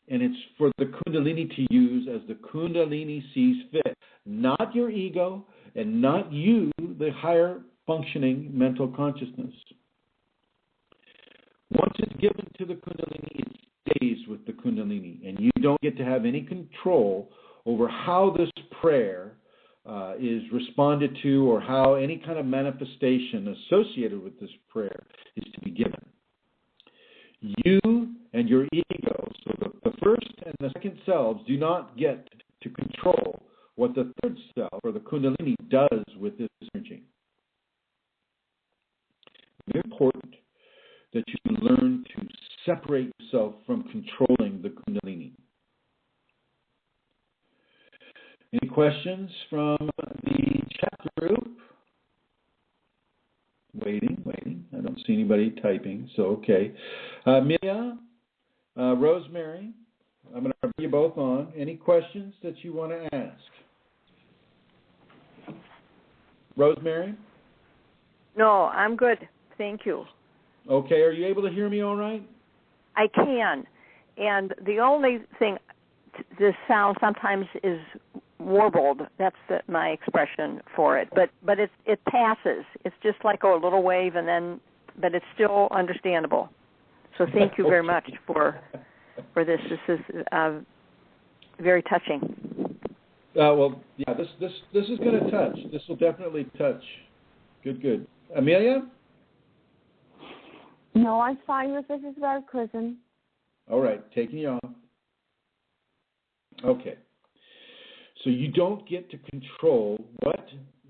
And it's for the Kundalini to use as the Kundalini sees fit. Not your ego and not you, the higher functioning mental consciousness. Once it's given to the Kundalini, it stays with the Kundalini. And you don't get to have any control over how this prayer is responded to or how any kind of manifestation associated with this prayer is to be given. You and your ego, so the first and the second selves, do not get to control what the third self or the Kundalini does with this energy. separate yourself from controlling the Kundalini. Any questions from the chat group? Waiting. I don't see anybody typing, so okay. Amelia, Rosemary, I'm going to bring you both on. Any questions that you want to ask? Rosemary? No, I'm good. Thank you. Okay, are you able to hear me all right? I can. And the only thing, this sound sometimes is warbled. That's my expression for it. But it passes. It's just like a little wave, but it's still understandable. So thank you very much for this. This is very touching. Well, yeah, this is going to touch. This will definitely touch. Good. Amelia? No, I'm fine with this as well, Chrism. All right, taking you off. Okay. So you don't get to control what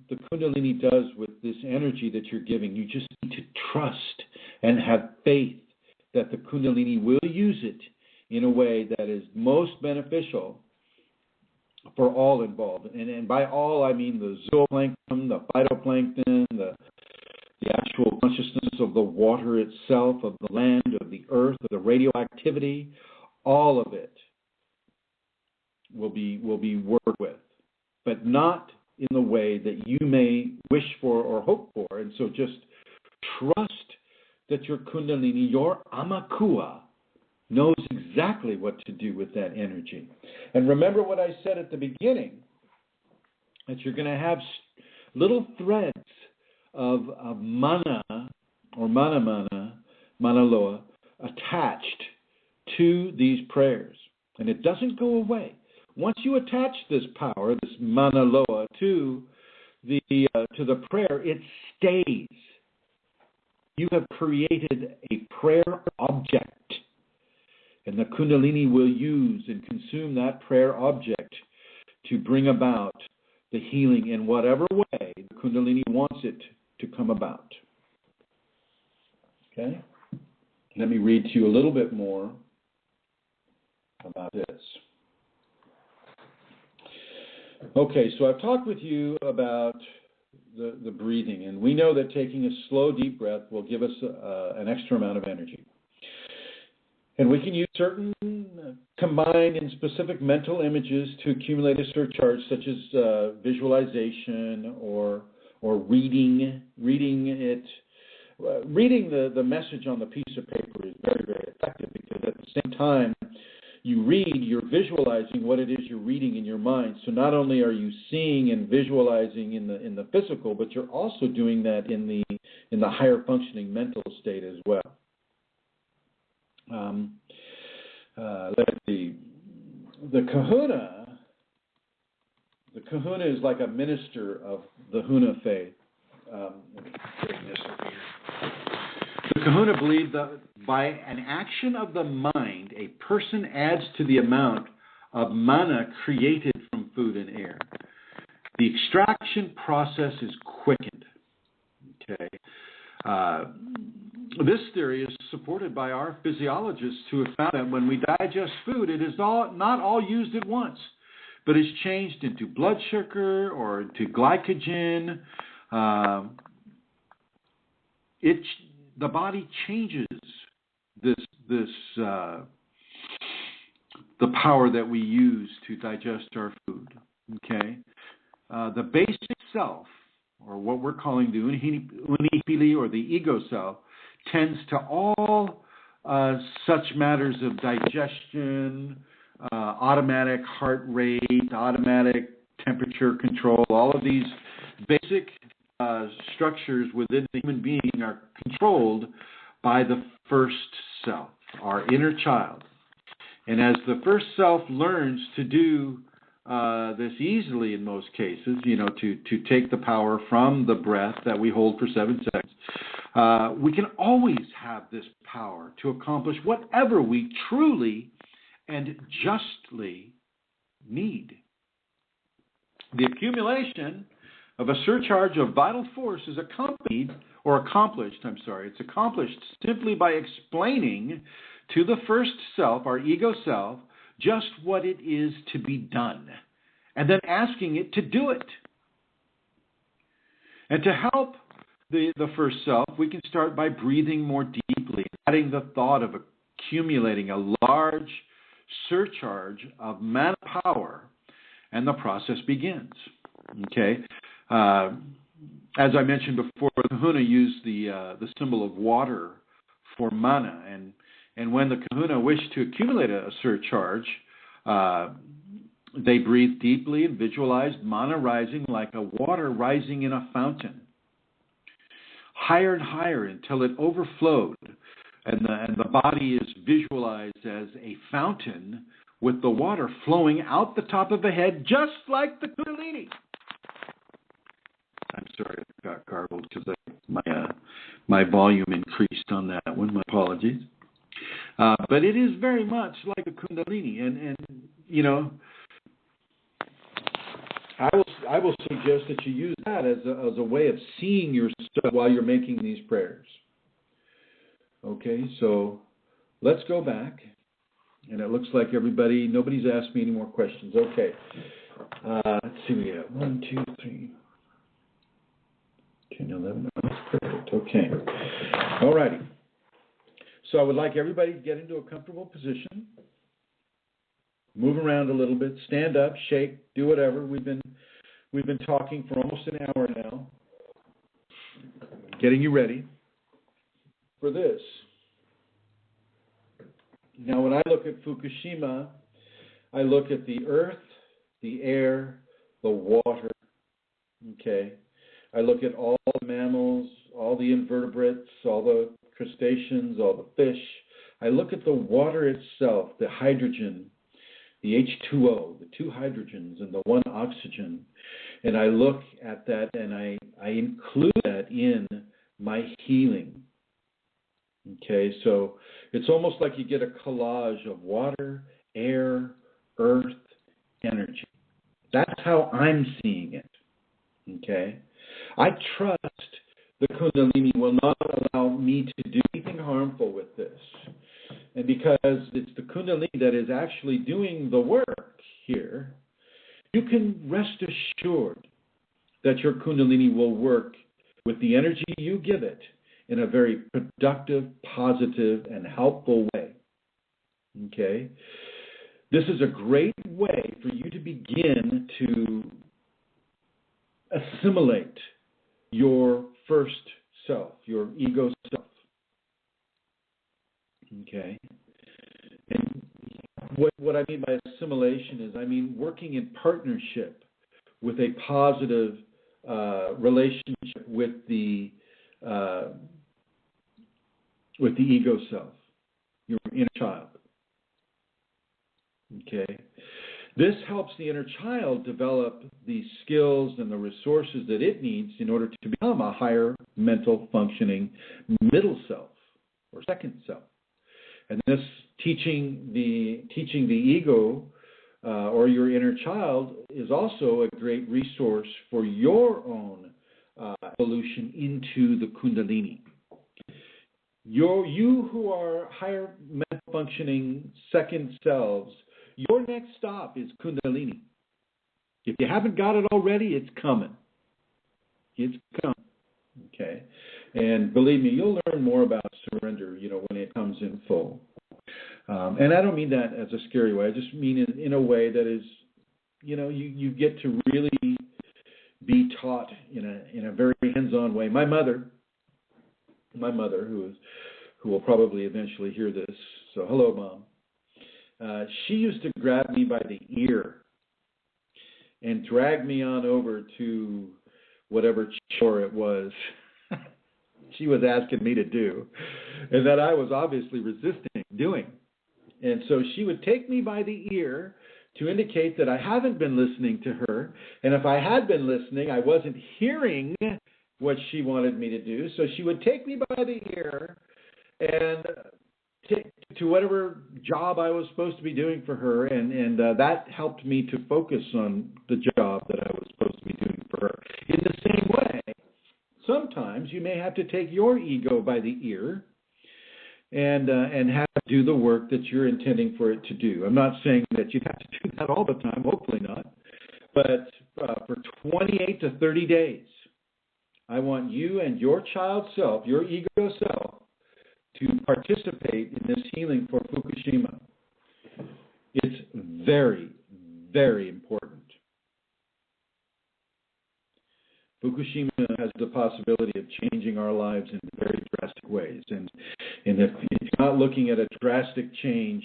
the Kundalini does with this energy that you're giving. You just need to trust and have faith that the Kundalini will use it in a way that is most beneficial for all involved. And by all, I mean the zooplankton, the phytoplankton, the actual consciousness of the water itself, of the land, of the earth, of the radioactivity. All of it will be worked with, but not in the way that you may wish for or hope for. And so just trust that your Kundalini, your Amakua, knows exactly what to do with that energy. And remember what I said at the beginning, that you're going to have little threads of mana or manaloa attached to these prayers. And it doesn't go away. Once you attach this power, this manaloa, to the prayer, it stays. You have created a prayer object. And the Kundalini will use and consume that prayer object to bring about the healing in whatever way the Kundalini wants it to come about. Okay? Let me read to you a little bit more about this. Okay, so I've talked with you about the breathing, and we know that taking a slow, deep breath will give us an extra amount of energy. And we can use certain combined and specific mental images to accumulate a surcharge, such as visualization or reading it. Reading the message on the piece of paper is very, very effective, because at the same time you read, you're visualizing what it is you're reading in your mind. So not only are you seeing and visualizing in the physical, but you're also doing that in the higher functioning mental state as well. Let's see. The kahuna is like a minister of the Huna faith. Let me bring this up here. The kahuna believed that by an action of the mind, a person adds to the amount of mana created from food and air. The extraction process is quickened. Okay. This theory is supported by our physiologists, who have found that when we digest food, it is not all used at once, but is changed into blood sugar or into glycogen. The body changes the power that we use to digest our food. Okay, the basic self, or what we're calling the unihipili, or the ego self, tends to all such matters of digestion, automatic heart rate, automatic temperature control. All of these basic structures within the human being are controlled by the first self, our inner child. And as the first self learns to do this easily in most cases, to take the power from the breath that we hold for 7 seconds, we can always have this power to accomplish whatever we truly and justly need. The accumulation of a surcharge of vital force is accomplished simply by explaining to the first self, our ego self, just what it is to be done, and then asking it to do it. And to help the first self, we can start by breathing more deeply, adding the thought of accumulating a large surcharge of mana power, and the process begins. Okay? As I mentioned before, the kahuna used the symbol of water for mana, and when the kahuna wished to accumulate a surcharge, they breathed deeply and visualized mana rising like a water rising in a fountain, higher and higher until it overflowed, and the body is visualized as a fountain with the water flowing out the top of the head, just like the Kundalini. I'm sorry, I got garbled because my volume increased on that one. My apologies. But it is very much like a Kundalini, and you know, I will suggest that you use that as a way of seeing yourself while you're making these prayers. Okay, so let's go back, and it looks like nobody's asked me any more questions. Okay, let's see, we got 1, 2, 3, 10, 11. That's perfect. Okay, all righty. So I would like everybody to get into a comfortable position. Move around a little bit, stand up, shake, do whatever. We've been talking for almost an hour now, getting you ready for this. Now, when I look at Fukushima, I look at the earth, the air, the water. Okay, I look at all the mammals, all the invertebrates, all the crustaceans, all the fish. I look at the water itself, the hydrogen, the H2O, the 2 hydrogens and the 1 oxygen, and I look at that and I include that in my healing. Okay, so it's almost like you get a collage of water, air, earth, energy. That's how I'm seeing it. Okay, I trust the Kundalini will not allow me to do anything harmful with this. And because it's the Kundalini that is actually doing the work here, you can rest assured that your Kundalini will work with the energy you give it in a very productive, positive, and helpful way. Okay? This is a great way for you to begin to assimilate your first self, your ego self. Okay? And what I mean by assimilation is, I mean working in partnership with a positive relationship with the ego self, your inner child. Okay? This helps the inner child develop the skills and the resources that it needs in order to become a higher mental functioning middle self or second self. And this teaching the ego or your inner child is also a great resource for your own evolution into the Kundalini. You who are higher mental functioning second selves, your next stop is Kundalini. If you haven't got it already, it's coming. It's coming. Okay? And believe me, you'll learn more about surrender, when it comes in full. And I don't mean that as a scary way. I just mean it in a way that is, you get to really be taught in a very hands-on way. My mother, who will probably eventually hear this, so hello, Mom. She used to grab me by the ear and drag me on over to whatever chore it was she was asking me to do, and that I was obviously resisting doing. And so she would take me by the ear to indicate that I haven't been listening to her, and if I had been listening, I wasn't hearing what she wanted me to do. So she would take me by the ear and to whatever job I was supposed to be doing for her, and that helped me to focus on the job that I was supposed to be doing for her. In the same way, sometimes you may have to take your ego by the ear and have it do the work that you're intending for it to do. I'm not saying that you have to do that all the time, hopefully not, but for 28 to 30 days, I want you and your child self, your ego self, to participate in this healing for Fukushima. It's very, very important. Fukushima has the possibility of changing our lives in very drastic ways. And if you're not looking at a drastic change,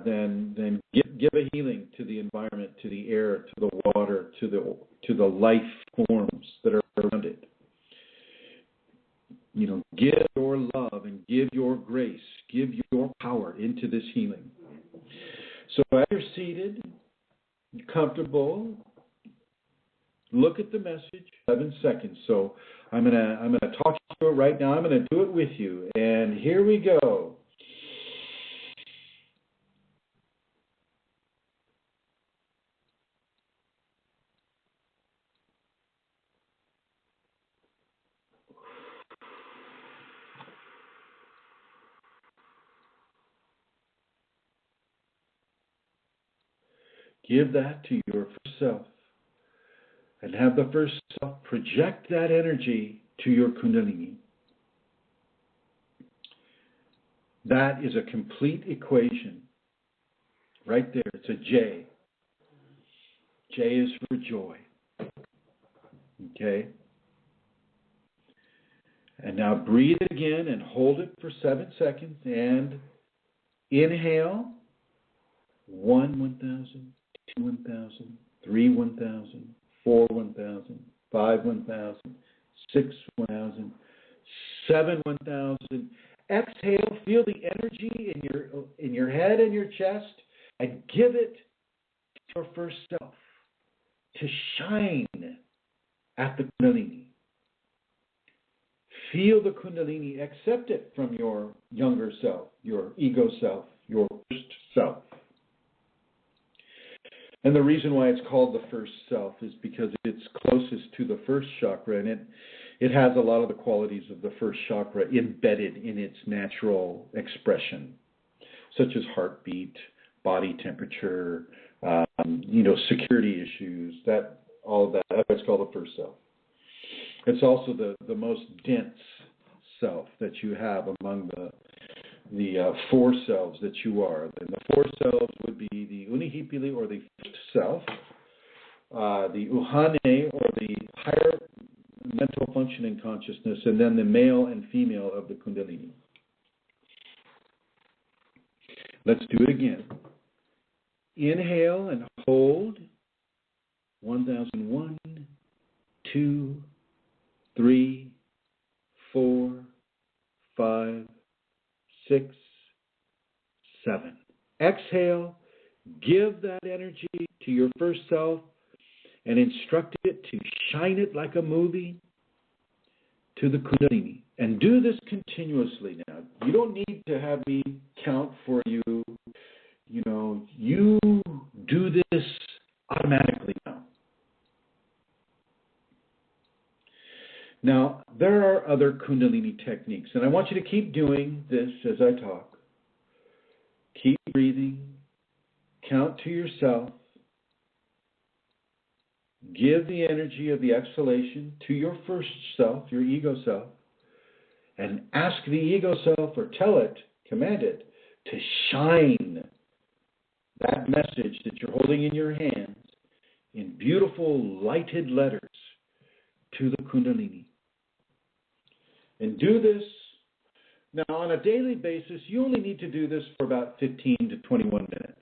then give a healing to the environment, to the air, to the water, to the life forms that are around it. You know, give your love and give your grace, give your power into this healing. So as you're seated, comfortable, look at the message. 7 seconds. So I'm gonna talk to it right now. I'm gonna do it with you. And here we go. Give that to your first self. And have the first self project that energy to your Kundalini. That is a complete equation. Right there. It's a J. J is for joy. Okay? And now breathe it again and hold it for 7 seconds. And inhale. 1, 1,000. 2, 1,000. 3, 1,000. 4, 1,000, 5, 1,000, 6, 1,000, 7, 1,000. Exhale, feel the energy in your head and your chest, and give it to your first self to shine at the Kunalini. Feel the Kundalini, accept it from your younger self, your ego self, your first self. And the reason why it's called the first self is because it's closest to the first chakra, and it has a lot of the qualities of the first chakra embedded in its natural expression, such as heartbeat, body temperature, security issues, all of that. That's why it's called the first self. It's also the most dense self that you have among the 4 selves that you are. And the 4 selves would be the Unihipili, or the first self, the Uhane, or the higher mental functioning consciousness, and then the male and female of the Kundalini. Let's do it again. Inhale and hold. 1,001, 2, 3, 4, 5, 6, 7. Exhale, give that energy to your first self and instruct it to shine it like a movie to the Kundalini. And do this continuously now. You don't need to have me count for you. You do this automatically now. Now, there are other Kundalini techniques, and I want you to keep doing this as I talk. Keep breathing. Count to yourself. Give the energy of the exhalation to your first self, your ego self, and ask the ego self, or tell it, command it, to shine that message that you're holding in your hands in beautiful lighted letters to the Kundalini. And do this. Now, on a daily basis, you only need to do this for about 15 to 21 minutes.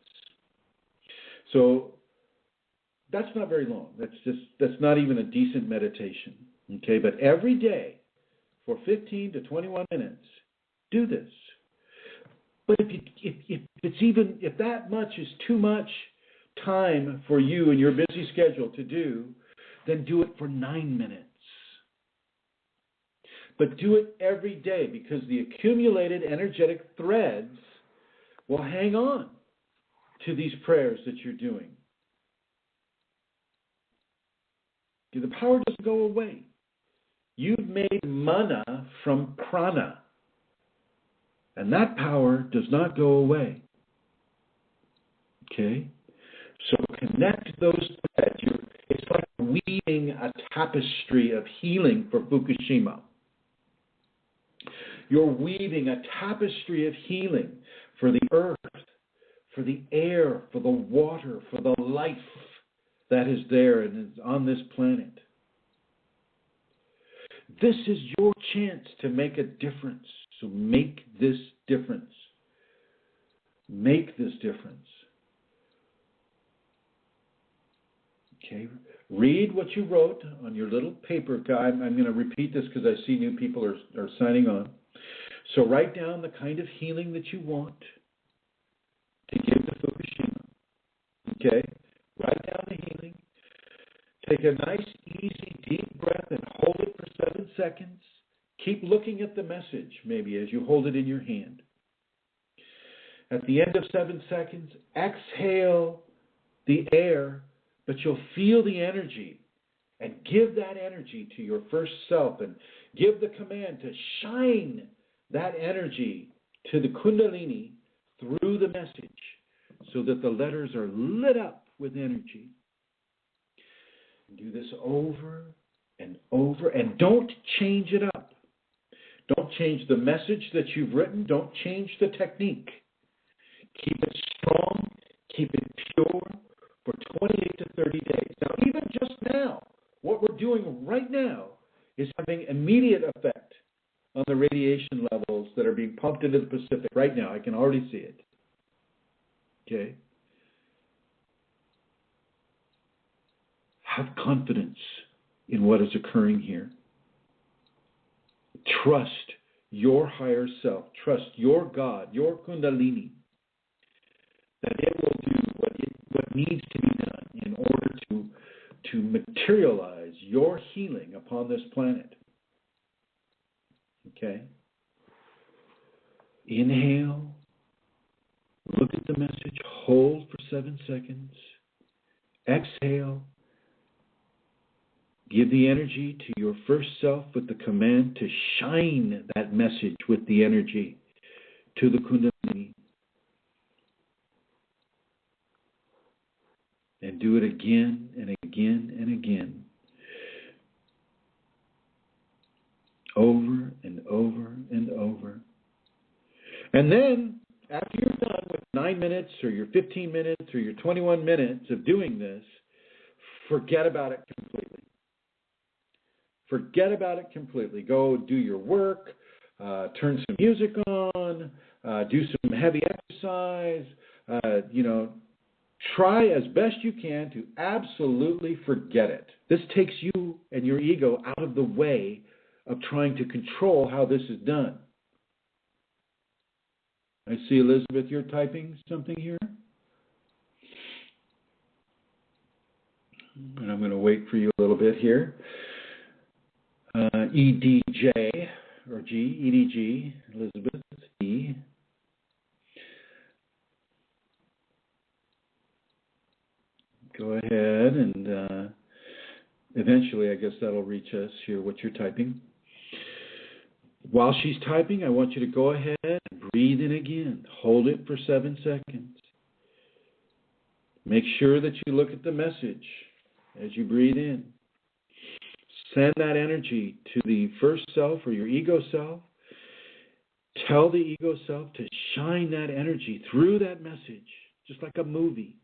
So that's not very long. That's not even a decent meditation. Okay, but every day for 15 to 21 minutes, do this. But if that much is too much time for you and your busy schedule to do, then do it for 9 minutes. But do it every day, because the accumulated energetic threads will hang on to these prayers that you're doing. The power doesn't go away. You've made mana from prana. And that power does not go away. Okay? So connect those threads. It's like weaving a tapestry of healing for Fukushima. You're weaving a tapestry of healing for the earth, for the air, for the water, for the life that is there and is on this planet. This is your chance to make a difference. So make this difference. Make this difference. Okay, read what you wrote on your little paper guide. I'm going to repeat this because I see new people are signing on. So write down the kind of healing that you want to give to Fukushima. Okay, write down the healing. Take a nice, easy, deep breath and hold it for 7 seconds. Keep looking at the message, maybe, as you hold it in your hand. At the end of 7 seconds, exhale the air, but you'll feel the energy. And give that energy to your first self and give the command to shine that energy to the Kundalini through the message so that the letters are lit up with energy. Do this over and over, and don't change it up. Don't change the message that you've written. Don't change the technique. Keep it strong. Keep it pure for 28 to 30 days. Now, even just now, what we're doing right now is having immediate effect on the radiation levels that are being pumped into the Pacific right now. I can already see it. Okay? Have confidence in what is occurring here. Trust your higher self. Trust your God, your Kundalini, that it will do what needs to be done in order to materialize your healing upon this planet. Okay? Inhale. Look at the message. Hold for 7 seconds. Exhale. Give the energy to your first self with the command to shine that message with the energy to the Kundalini. And do it again and again and again. Over and over and over. And then, after you're done with 9 minutes or your 15 minutes or your 21 minutes of doing this, forget about it completely. Forget about it completely. Go do your work, turn some music on, do some heavy exercise, try as best you can to absolutely forget it. This takes you and your ego out of the way of trying to control how this is done. I see, Elizabeth, you're typing something here. And I'm going to wait for you a little bit here. EDJ, or G, EDG, Elizabeth, E. Go ahead and eventually I guess that'll reach us here, what you're typing. While she's typing, I want you to go ahead and breathe in again. Hold it for 7 seconds. Make sure that you look at the message as you breathe in. Send that energy to the first self or your ego self. Tell the ego self to shine that energy through that message, just like a movie,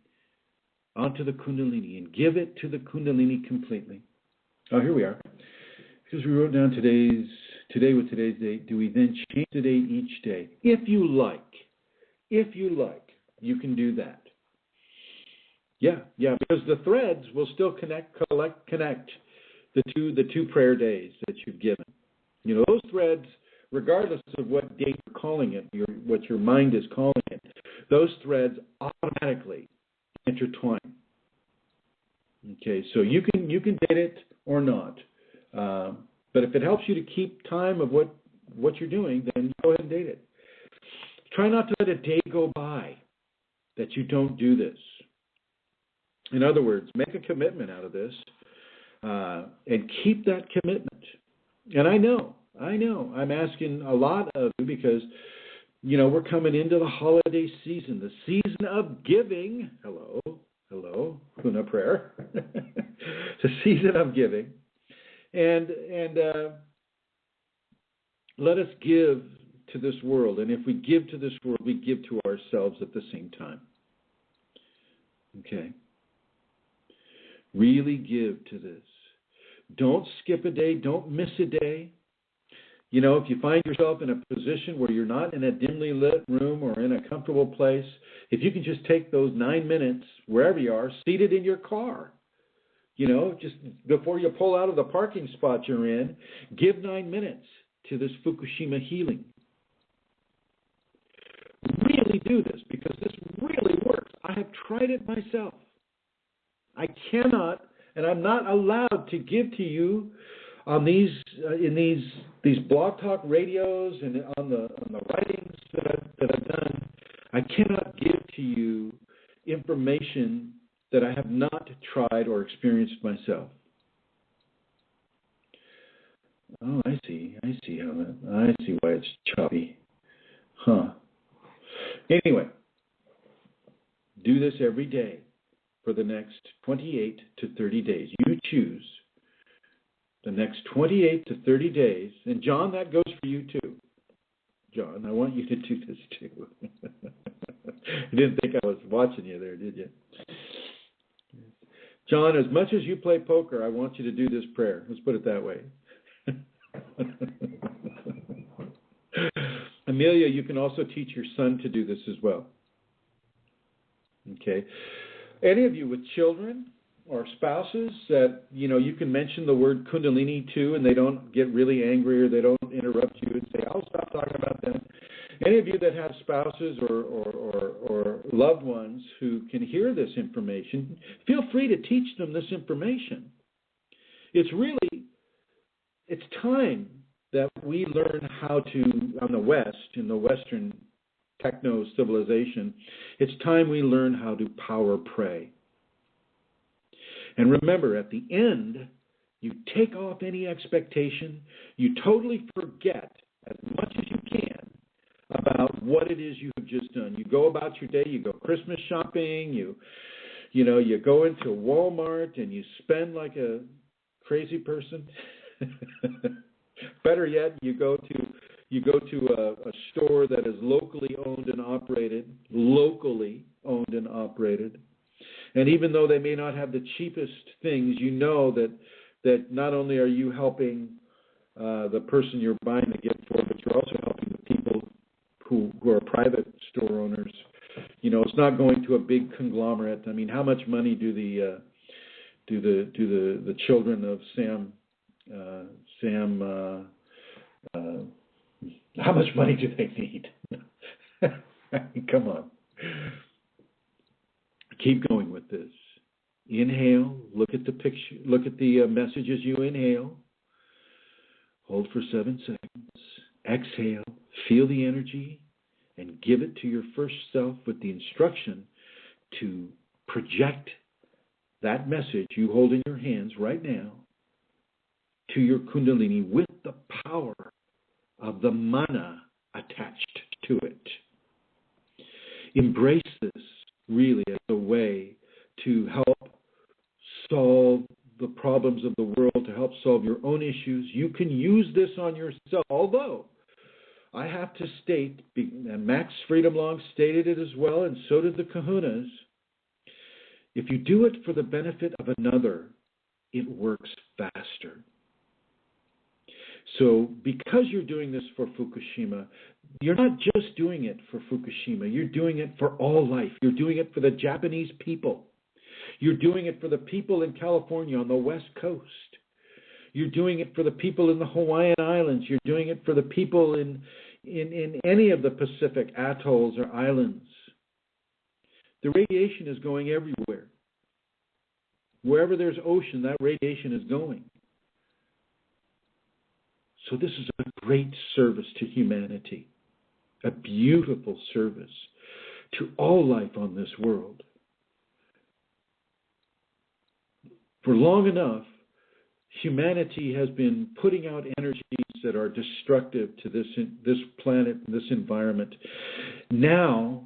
onto the Kundalini and give it to the Kundalini completely. Oh, here we are. Because we wrote down today with today's date, do we then change the date each day? If you like, you can do that. Yeah, because the threads will still connect the two prayer days that you've given. You know, those threads, regardless of what date you're calling it, what your mind is calling it, those threads automatically intertwine. Okay, so you can date it or not. But if it helps you to keep time of what you're doing, then go ahead and date it. Try not to let a day go by that you don't do this. In other words, make a commitment out of this and keep that commitment. And I know, I'm asking a lot of you because we're coming into the holiday season, the season of giving. Hello, Kuna prayer. It's a season of giving. And let us give to this world. And if we give to this world, we give to ourselves at the same time. Okay? Really give to this. Don't skip a day. Don't miss a day. If you find yourself in a position where you're not in a dimly lit room or in a comfortable place, if you can just take those 9 minutes, wherever you are, seated in your car, just before you pull out of the parking spot you're in, give 9 minutes to this Fukushima healing. Really do this, because this really works. I have tried it myself. I cannot, and I'm not allowed to give to you on these BlogTalk radios and on the writings that I've done. I cannot give to you information that I have not tried or experienced myself. Oh, I see I see why it's choppy. Anyway, do this every day for the next 28 to 30 days. You choose the next 28 to 30 days. And John, that goes for you too. John, I want you to do this too. You didn't think I was watching you there, did you? John, as much as you play poker, I want you to do this prayer. Let's put it that way. Amelia, you can also teach your son to do this as well. Okay. Any of you with children or spouses that, you can mention the word Kundalini to, and they don't get really angry or they don't interrupt you and say, I'll stop talking about them. Any of you that have spouses or loved ones who can hear this information, feel free to teach them this information. It's time that we learn how to, on the West, in the Western techno civilization, it's time we learn how to power pray. And remember, at the end, you take off any expectation. You totally forget as much as you can about what it is you have just done. You go about your day. You go Christmas shopping. You go into Walmart and you spend like a crazy person. Better yet, you go to a store that is locally owned and operated. And even though they may not have the cheapest things, you know that not only are you helping the person you're buying the gift for, but you're also helping the people who are private store owners. It's not going to a big conglomerate. I mean, how much money do the children of Sam? How much money do they need? Come on. Keep going with this. Inhale. Look at the picture. Look at the messages you inhale. Hold for 7 seconds. Exhale. Feel the energy and give it to your first self with the instruction to project that message you hold in your hands right now to your Kundalini with the power of the mana attached to it. Embrace this really as a way to help solve the problems of the world, to help solve your own issues. You can use this on yourself, although I have to state, and Max Freedom Long stated it as well, and so did the Kahunas, if you do it for the benefit of another, it works faster. So because you're doing this for Fukushima, you're not just doing it for Fukushima. You're doing it for all life. You're doing it for the Japanese people. You're doing it for the people in California on the West Coast. You're doing it for the people in the Hawaiian Islands. You're doing it for the people in any of the Pacific atolls or islands. The radiation is going everywhere. Wherever there's ocean, that radiation is going. So this is a great service to humanity, a beautiful service to all life on this world. For long enough, humanity has been putting out energies that are destructive to this planet, this environment. Now,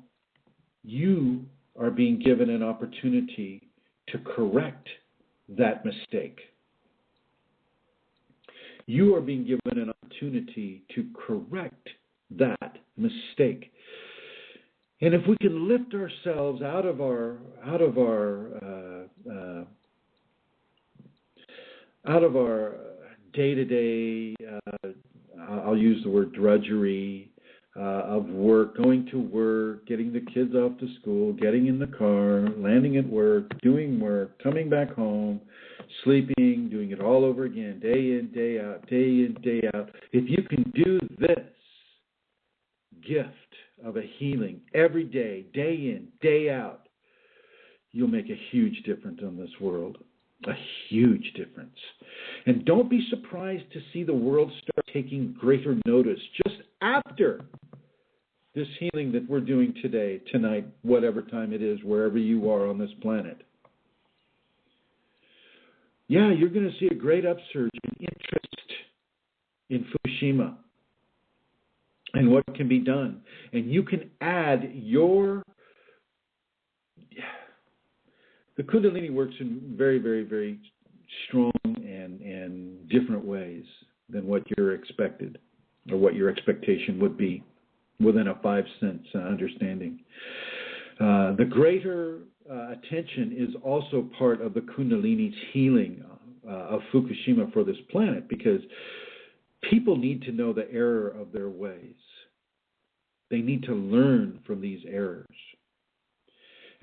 you are being given an opportunity to correct that mistake. You are being given an opportunity to correct that mistake. And if we can lift ourselves out of our day-to-day, I'll use the word drudgery of work, going to work, getting the kids off to school, getting in the car, landing at work, doing work, coming back home, sleeping, doing it all over again, day in, day out, day in, day out. If you can do this gift of a healing every day, day in, day out, you'll make a huge difference in this world. A huge difference. And don't be surprised to see the world start taking greater notice just after this healing that we're doing today, tonight, whatever time it is, wherever you are on this planet. Yeah, you're going to see a great upsurge in interest in Fukushima and what can be done. And you can add the Kundalini works in very, very, very strong and different ways than what you're expected or what your expectation would be within a 5-sense understanding. The greater attention is also part of the Kundalini's healing of Fukushima for this planet, because people need to know the error of their ways. They need to learn from these errors.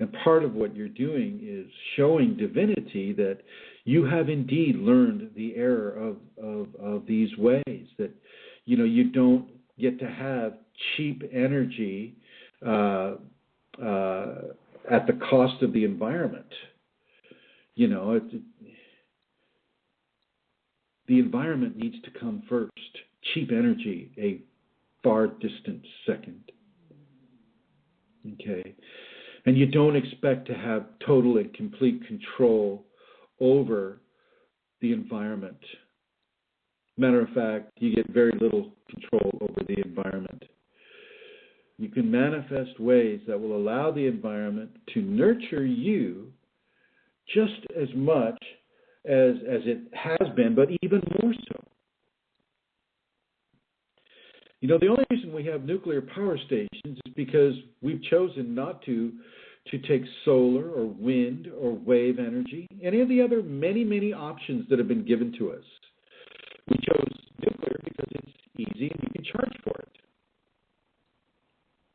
And part of what you're doing is showing divinity that you have indeed learned the error of these ways, that, you know, you don't get to have cheap energy at the cost of the environment. You know, the environment needs to come first. Cheap energy, a far distant second. Okay? And you don't expect to have total and complete control over the environment. Matter of fact, you get very little control over the environment. You can manifest ways that will allow the environment to nurture you just as much as it has been, but even more so. You know, the only reason we have nuclear power stations is because we've chosen not to take solar or wind or wave energy, any of the other many, many options that have been given to us. We chose nuclear because it's easy and you can charge for it.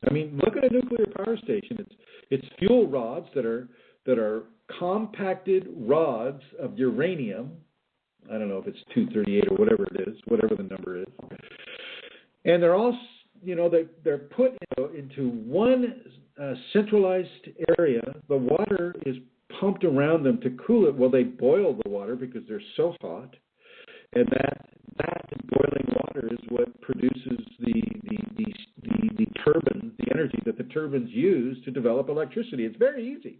I mean, look at a nuclear power station. It's fuel rods that are compacted rods of uranium. I don't know if it's 238 or whatever it is, whatever the number is. And they're all, you know, they're put into one centralized area. The water is pumped around them to cool it. Well, they boil the water because they're so hot, and that boiling water is what produces the turbine, the energy that the turbines use to develop electricity. It's very easy.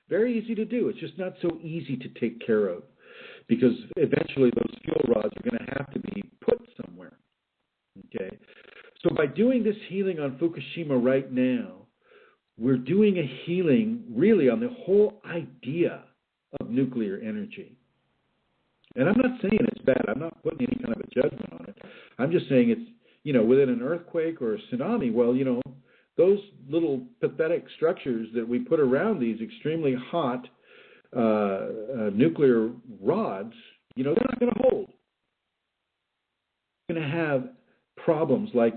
Very easy to do. It's just not so easy to take care of, because eventually those fuel rods are going to have to be put somewhere. Okay? So by doing this healing on Fukushima right now, we're doing a healing really on the whole idea of nuclear energy. And I'm not saying it's bad. I'm not putting any kind of a judgment on it. I'm just saying it's, you know, within an earthquake or a tsunami, well, you know, those little pathetic structures that we put around these extremely hot nuclear rods, you know, they're not going to hold. We're going to have problems like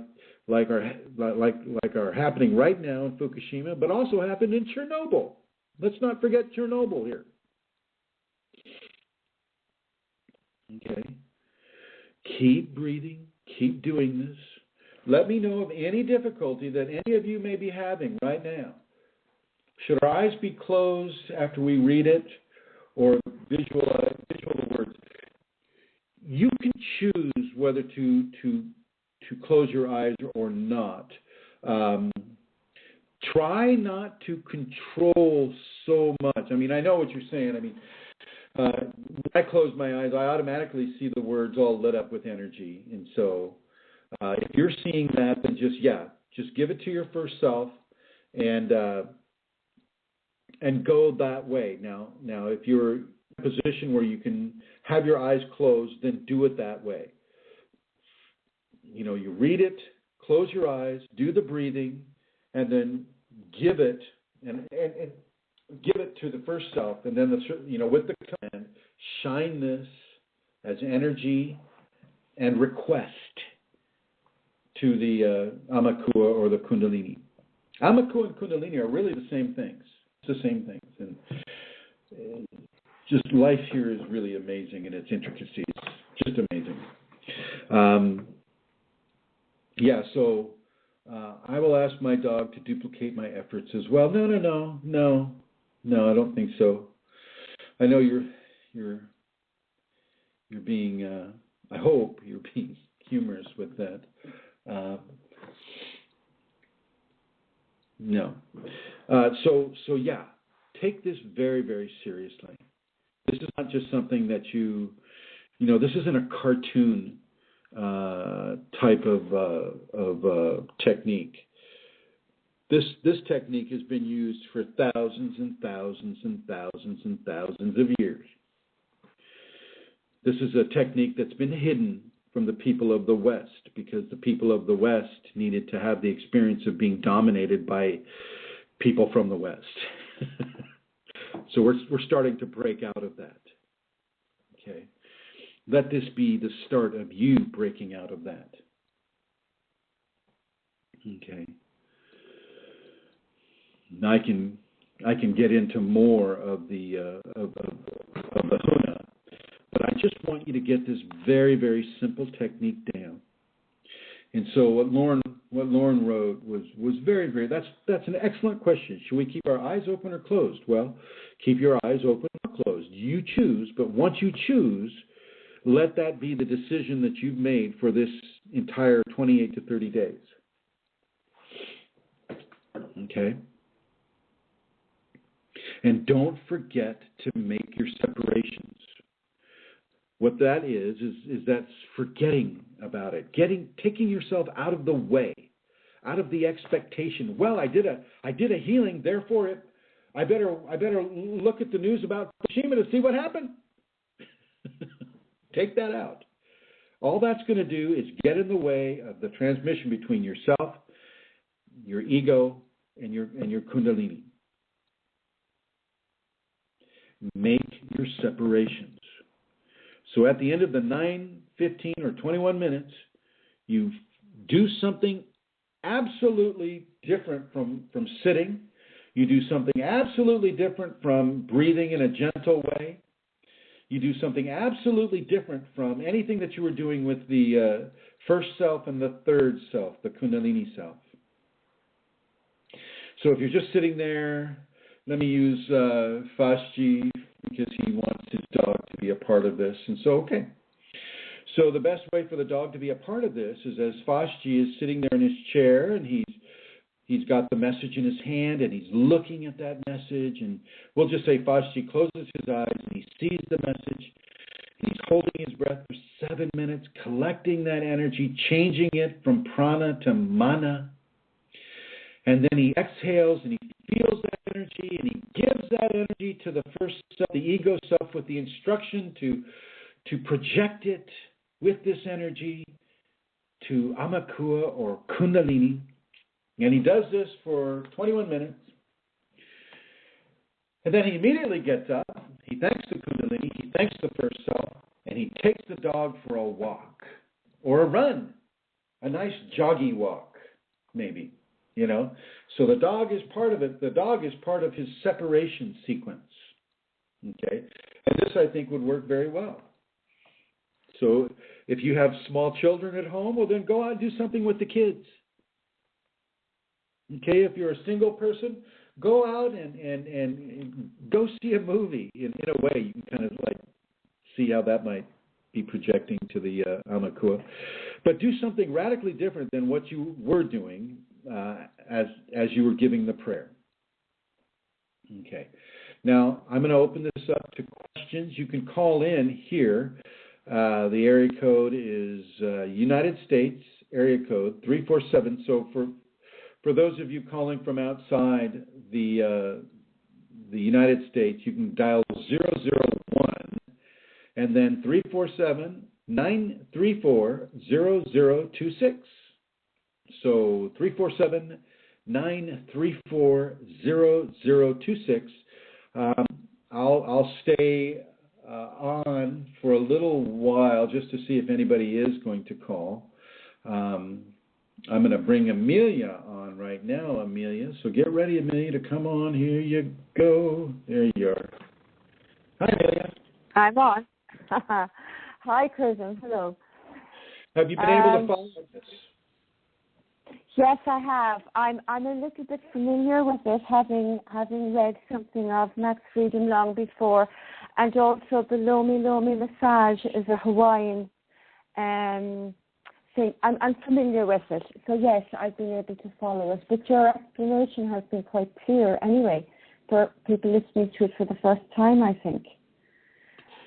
are happening right now in Fukushima, but also happened in Chernobyl. Let's not forget Chernobyl here. Okay? Keep breathing. Keep doing this. Let me know of any difficulty that any of you may be having right now. Should our eyes be closed after we read it, or visual the words? You can choose whether to close your eyes or not. Try not to control so much. I mean, I know what you're saying. I mean, when I close my eyes, I automatically see the words all lit up with energy. And so if you're seeing that, then just give it to your first self and go that way. Now, if you're in a position where you can have your eyes closed, then do it that way. You read it, close your eyes, do the breathing, and then give it and give it to the first self, and then with the command, shine this as energy and request to the Amakua or the Kundalini. Amakua and Kundalini are really the same things. It's the same things, and just life here is really amazing in its intricacies. Just amazing. So I will ask my dog to duplicate my efforts as well. No, I don't think so. I know you're being. I hope you're being humorous with that. No. Take this very, very seriously. This is not just something that this isn't a cartoon type of technique. This technique has been used for thousands and thousands and thousands and thousands of years. This is a technique that's been hidden from the people of the West because the people of the West needed to have the experience of being dominated by people from the West. So we're starting to break out of that. Okay. Let this be the start of you breaking out of that. Okay. Now I can get into more of the Huna, but I just want you to get this very, very simple technique down. And so what Lauren wrote was very, very. That's an excellent question. Should we keep our eyes open or closed? Well, keep your eyes open or closed. You choose, but once you choose, let that be the decision that you've made for this entire 28 to 30 days. Okay? And don't forget to make your separations. What that is that's forgetting about it, taking yourself out of the way, out of the expectation. Well, I did a healing, therefore I better look at the news about Fukushima to see what happened. Take that out. All that's going to do is get in the way of the transmission between yourself, your ego, and your Kundalini. Make your separations. So at the end of the 9, 15, or 21 minutes, you do something absolutely different from sitting. You do something absolutely different from breathing in a gentle way. You do something absolutely different from anything that you were doing with the first self and the third self, the Kundalini self. So if you're just sitting there, let me use Fashji because he wants his dog to be a part of this. And so, okay. So the best way for the dog to be a part of this is as Fashji is sitting there in his chair and he's got the message in his hand and he's looking at that message. And we'll just say Fashji closes his eyes and he sees the message. He's holding his breath for 7 minutes, collecting that energy, changing it from prana to mana. And then he exhales and he feels that energy and he gives that energy to the first self, the ego self, with the instruction to project it with this energy to Amakua or Kundalini. And he does this for 21 minutes. And then he immediately gets up, he thanks the Kundalini, he thanks the first self, and he takes the dog for a walk or a run, a nice joggy walk, maybe. So the dog is part of it. The dog is part of his separation sequence. Okay? And this, I think, would work very well. So if you have small children at home, well, then go out and do something with the kids. Okay? If you're a single person, go out and go see a movie. In a way, you can kind of like see how that might be projecting to the Amakua. But do something radically different than what you were doing as you were giving the prayer. Okay. Now, I'm going to open this up to questions. You can call in here. The area code is United States area code 347. So for those of you calling from outside the United States, you can dial 001 and then 347-934-0026. So 347-934-0026. I'll stay on for a little while just to see if anybody is going to call. I'm going to bring Amelia on right now, Amelia. So get ready, Amelia, to come on. Here you go. There you are. Hi, Amelia. I'm on. Hi, Chrism. Hello. Have you been able to follow this? Yes, I have. I'm a little bit familiar with it, having read something of Max Freedom long before, and also the Lomi Lomi massage is a Hawaiian thing. I'm familiar with it, so yes, I've been able to follow it. But your explanation has been quite clear, anyway, for people listening to it for the first time, I think.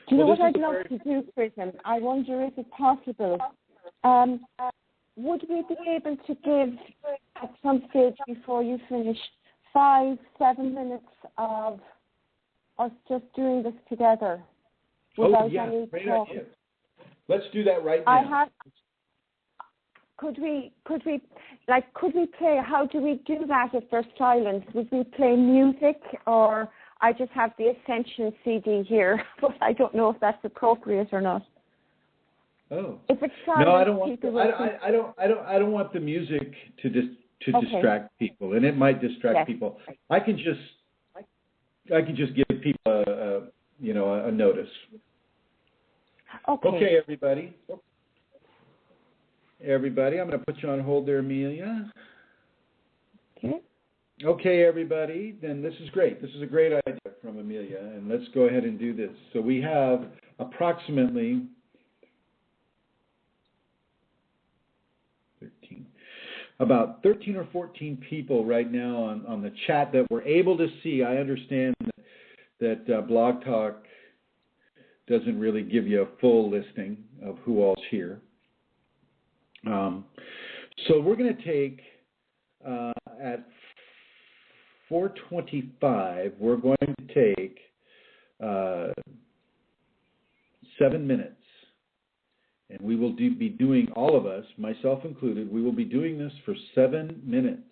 Do you know what I'd love to do, Chrism? I wonder if it's possible. Would we be able to give, at some stage before you finish, 5-7 minutes of us just doing this together without any great talk? idea. Let's do that right now. Could we play? How do we do that if there's silence? Would we play music, or I just have the Ascension CD here, but I don't know if that's appropriate or not. Oh. If it's silent, no, I don't want. I don't want the music to distract people, and it might distract people. I can just give people a notice. Okay, everybody. Everybody, I'm going to put you on hold there, Amelia. Okay. Okay, everybody. Then this is great. This is a great idea from Amelia, and let's go ahead and do this. So we have approximately 13 or 14 people right now on the chat that we're able to see. I understand that BlogTalk doesn't really give you a full listing of who all's here. So we're going to take, at 4:25, we're going to take 7 minutes. And we will be doing, all of us, myself included, we will be doing this for 7 minutes.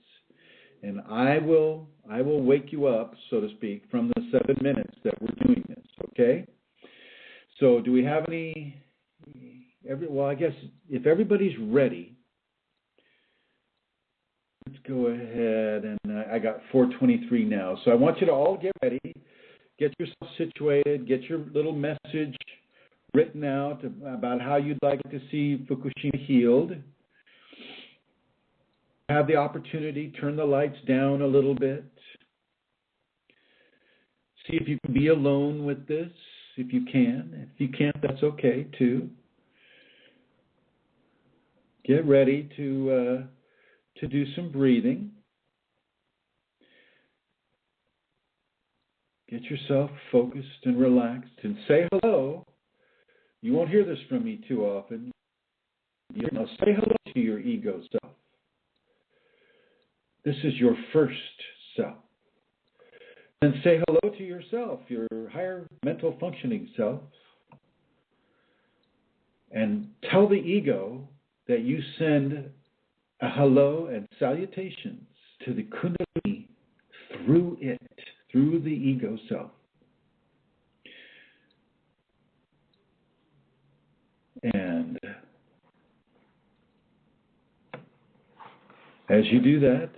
And I will wake you up, so to speak, from the 7 minutes that we're doing this, okay? So do we have any, I guess if everybody's ready, let's go ahead, and I got 4:23 now. So I want you to all get ready, get yourself situated, get your little message written out about how you'd like to see Fukushima healed. Have the opportunity, turn the lights down a little bit. See if you can be alone with this, if you can. If you can't, that's okay too. Get ready to do some breathing. Get yourself focused and relaxed and say hello. You won't hear this from me too often. Say hello to your ego self. This is your first self. And say hello to yourself, your higher mental functioning self. And tell the ego that you send a hello and salutations to the Kundalini through it, through the ego self. And as you do that,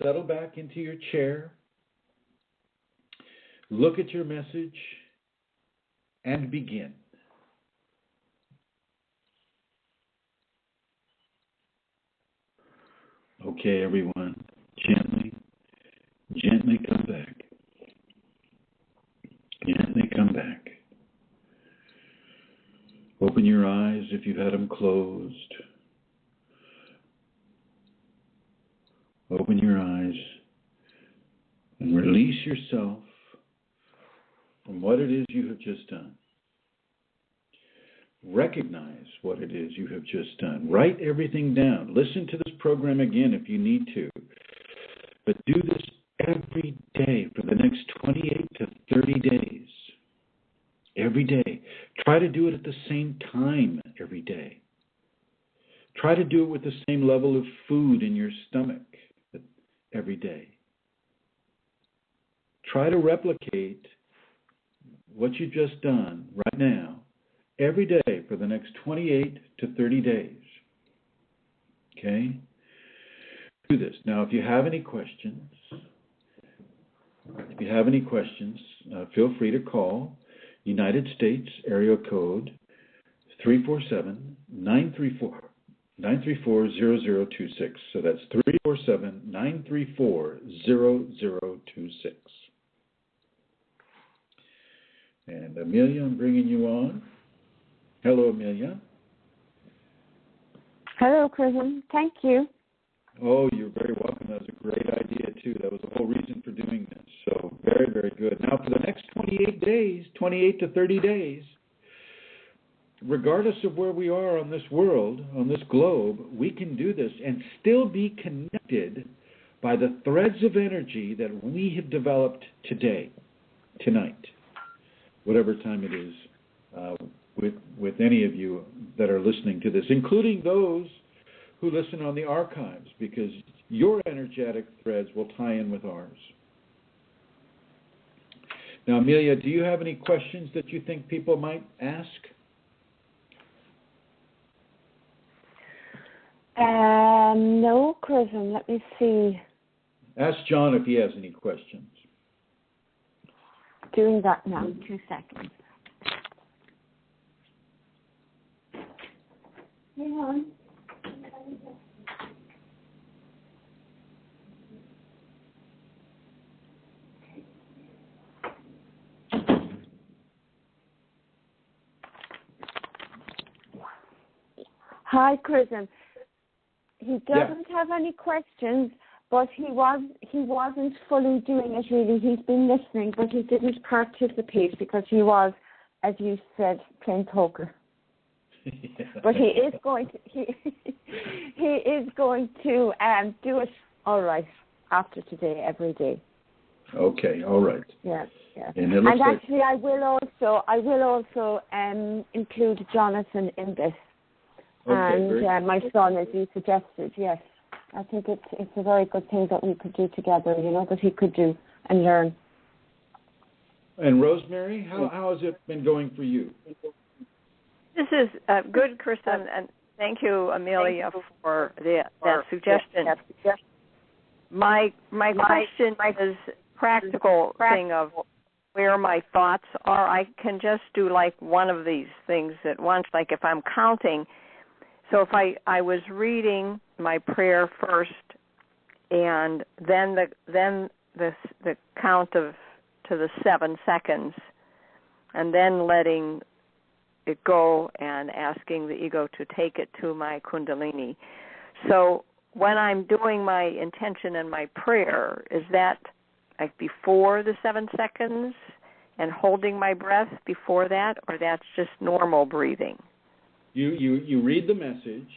settle back into your chair, look at your message, and begin. Okay, everyone, gently come back. Gently come back. Open your eyes if you've had them closed. Open your eyes And release yourself from what it is you have just done. Recognize what it is you have just done. Write everything down. Listen to this program again if you need to. But do this every day for the next 28 to 30 days. Every day. Try to do it at the same time every day. Try to do it with the same level of food in your stomach every day. Try to replicate what you've just done right now every day for the next 28 to 30 days. Okay? Do this. Now, if you have any questions, feel free to call United States area code 347-934-0026. So that's 347-934-0026. And Amelia, I'm bringing you on. Hello, Amelia. Hello, Chrism. Thank you. Oh, you're very welcome. That was a great idea, too. That was the whole reason for doing this. So very, very good. Now, for the next 28 to 30 days, regardless of where we are on this world, on this globe, we can do this and still be connected by the threads of energy that we have developed today, tonight, whatever time it is, with any of you that are listening to this, including those who listen on the archives, because your energetic threads will tie in with ours. Now, Amelia, do you have any questions that you think people might ask? No, Chrism. Let me see. Ask John if he has any questions. Doing that now. 2 seconds. Hang on. Hi, Chrism. He doesn't have any questions, but he wasn't fully doing it really. He's been listening, but he didn't participate because he was, as you said, plain talker. Yeah. But he is going to he is going to do it all right after today, every day. Okay, all right. Yeah, yeah. And actually, I will also include Jonathan in this. Okay, and my son, as you suggested, yes. I think it's a very good thing that we could do together, that he could do and learn. And Rosemary, how has it been going for you? This is good, Chrism, and thank you, Amelia, for that suggestion. My question is practical thing of where my thoughts are. I can just do like one of these things at once, like if I'm counting. So if I was reading my prayer first, and then the count to the 7 seconds, and then letting it go and asking the ego to take it to my Kundalini. So when I'm doing my intention and my prayer, is that like before the 7 seconds and holding my breath before that, or that's just normal breathing? You read the message,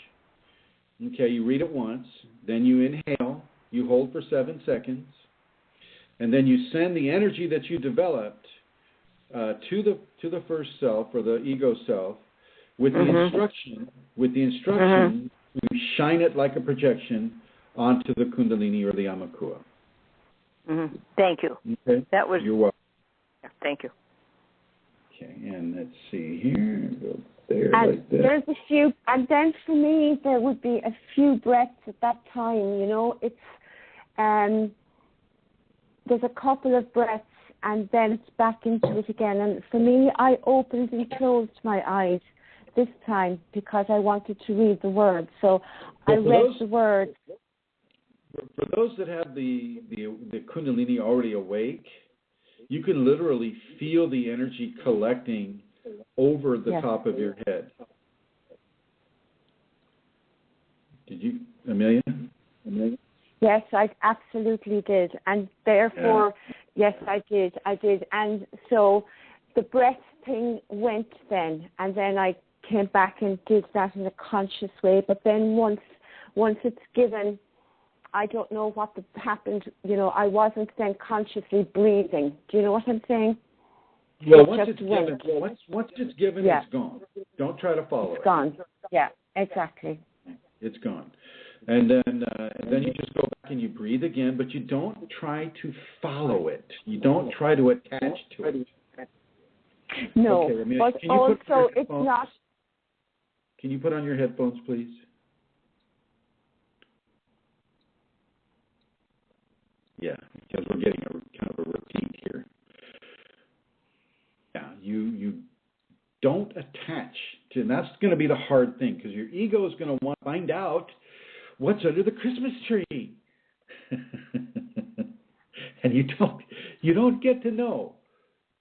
okay, you read it once, then you inhale, you hold for 7 seconds, and then you send the energy that you developed to the first self or the ego self with the instruction to shine it like a projection onto the Kundalini or the Amakua. Mm-hmm. Thank you. Okay. You're welcome. Yeah, thank you. Okay, and let's see here. Go there, and like that. There's a few, and then for me there would be a few breaths at that time. It's there's a couple of breaths, and then it's back into it again. And for me, I opened and closed my eyes this time because I wanted to read the words. So I read the words. For those that have the Kundalini already awake, you can literally feel the energy collecting over the top of your head. Did you, Amelia? Yes, I absolutely did. And therefore, yes, I did. And so the breath thing went then, and then I came back and did that in a conscious way. But then once it's given, I don't know what happened. You know, I wasn't then consciously breathing. Do you know what I'm saying? Well, once it's given, yeah. It's gone. Don't try to follow it. It's gone. Yeah, exactly. It's gone. And then you just go back and you breathe again, but you don't try to follow it. You don't try to attach to it. No, okay, Amelia, but also it's not. Can you put on your headphones, please? Yeah, because we're getting a kind of a repeat here. Yeah, you don't attach to, and that's going to be the hard thing, because your ego is going to want to find out what's under the Christmas tree. And you don't get to know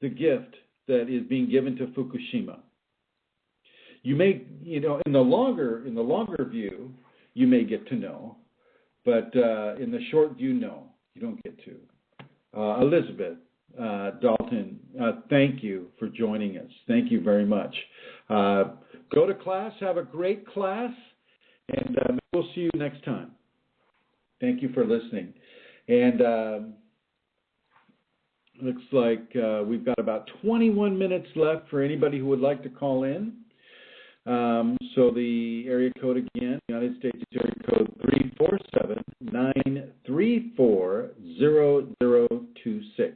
the gift that is being given to Fukushima. You may, in the longer view, you may get to know, but in the short view, no, you don't get to. Elizabeth Dalton, thank you for joining us. Thank you very much. Go to class, have a great class, and we'll see you next time. Thank you for listening. And looks like we've got about 21 minutes left for anybody who would like to call in. So the area code again, United States area code 347-934-0026.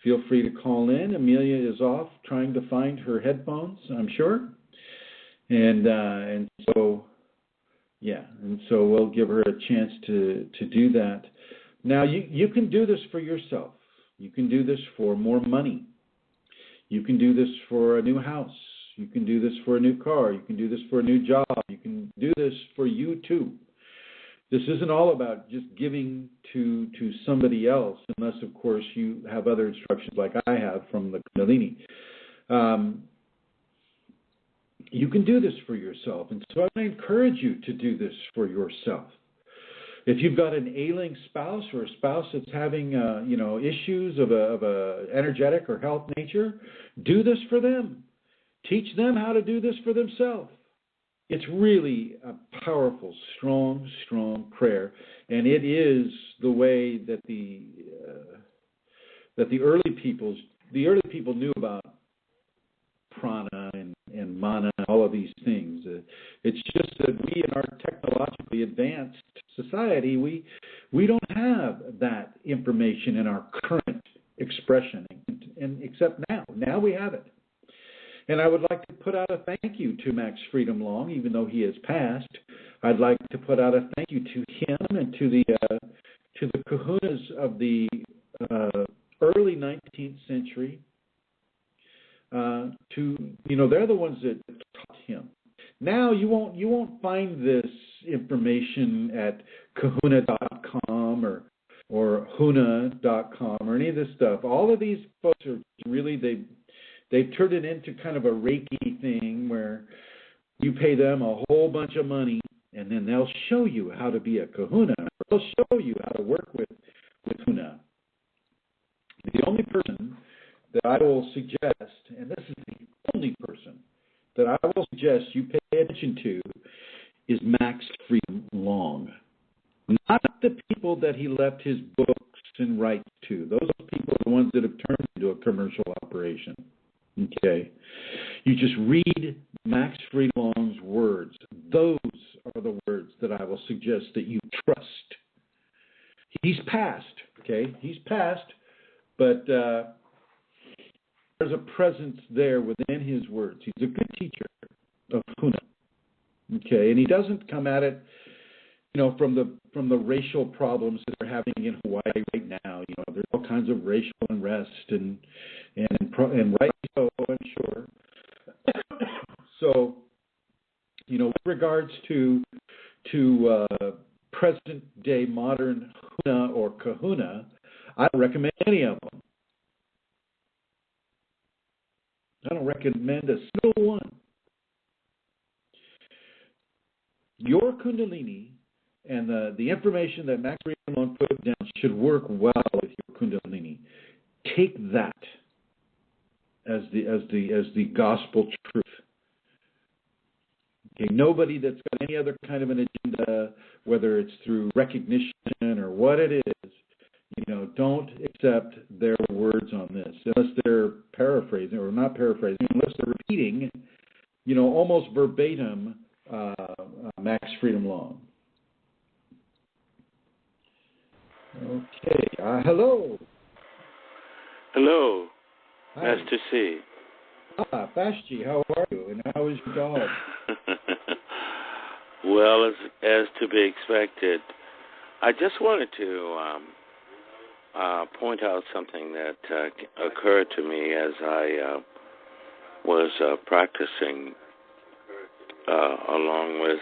Feel free to call in. Amelia is off trying to find her headphones, I'm sure. And so we'll give her a chance to do that. Now, you can do this for yourself. You can do this for more money. You can do this for a new house. You can do this for a new car. You can do this for a new job. You can do this for you too. This isn't all about just giving to somebody else, unless, of course, you have other instructions like I have from the Kunalini. You can do this for yourself, and so I encourage you to do this for yourself. If you've got an ailing spouse or a spouse that's having issues of a energetic or health nature, do this for them. Teach them how to do this for themselves. It's really a powerful, strong prayer, and it is the way that the early people knew about prana and mana and all of these things. It's just that we in our technologically advanced society, we don't have that information in our current expression, and except now we have it. And I would like to put out a thank you to Max Freedom Long, even though he has passed. I'd like to put out a thank you to him and to the kahunas of the early 19th century. They're the ones that taught him. Now you won't find this information at kahuna.com or huna.com or any of this stuff. All of these folks are really they've turned it into kind of a Reiki thing where you pay them a whole bunch of money and then they'll show you how to be a kahuna, or they'll show you how to work with huna. The only person that I will suggest, and this is the only person that I will suggest you pay attention to, is Max Freedom Long. Not the people that he left his books and rights to. Those people are the ones that have turned into a commercial operation. Okay? You just read Max Freedom Long's words. Those are the words that I will suggest that you trust. He's passed, okay? He's passed, but there's a presence there within his words. He's a good teacher of Huna, okay? And he doesn't come at it, from the racial problems that they're having in Hawaii right now. There's all kinds of racial unrest and rightly so, I'm sure. So, with regards to present day modern Huna or Kahuna, I don't recommend any of them. I don't recommend a single one. Your Kundalini and the information that Max Friedman put down should work well with your Kundalini. Take that as the gospel truth. Okay, nobody that's got any other kind of an agenda, whether it's through recognition or what it is, don't accept their words on this unless they're paraphrasing or not paraphrasing, unless they're repeating, almost verbatim Max Freedom Law. Okay. Hello. Hello. Hi. Nice to see. Bashji, how are you? And how is your dog? Well, as to be expected. I just wanted to point out something that occurred to me as I was practicing along with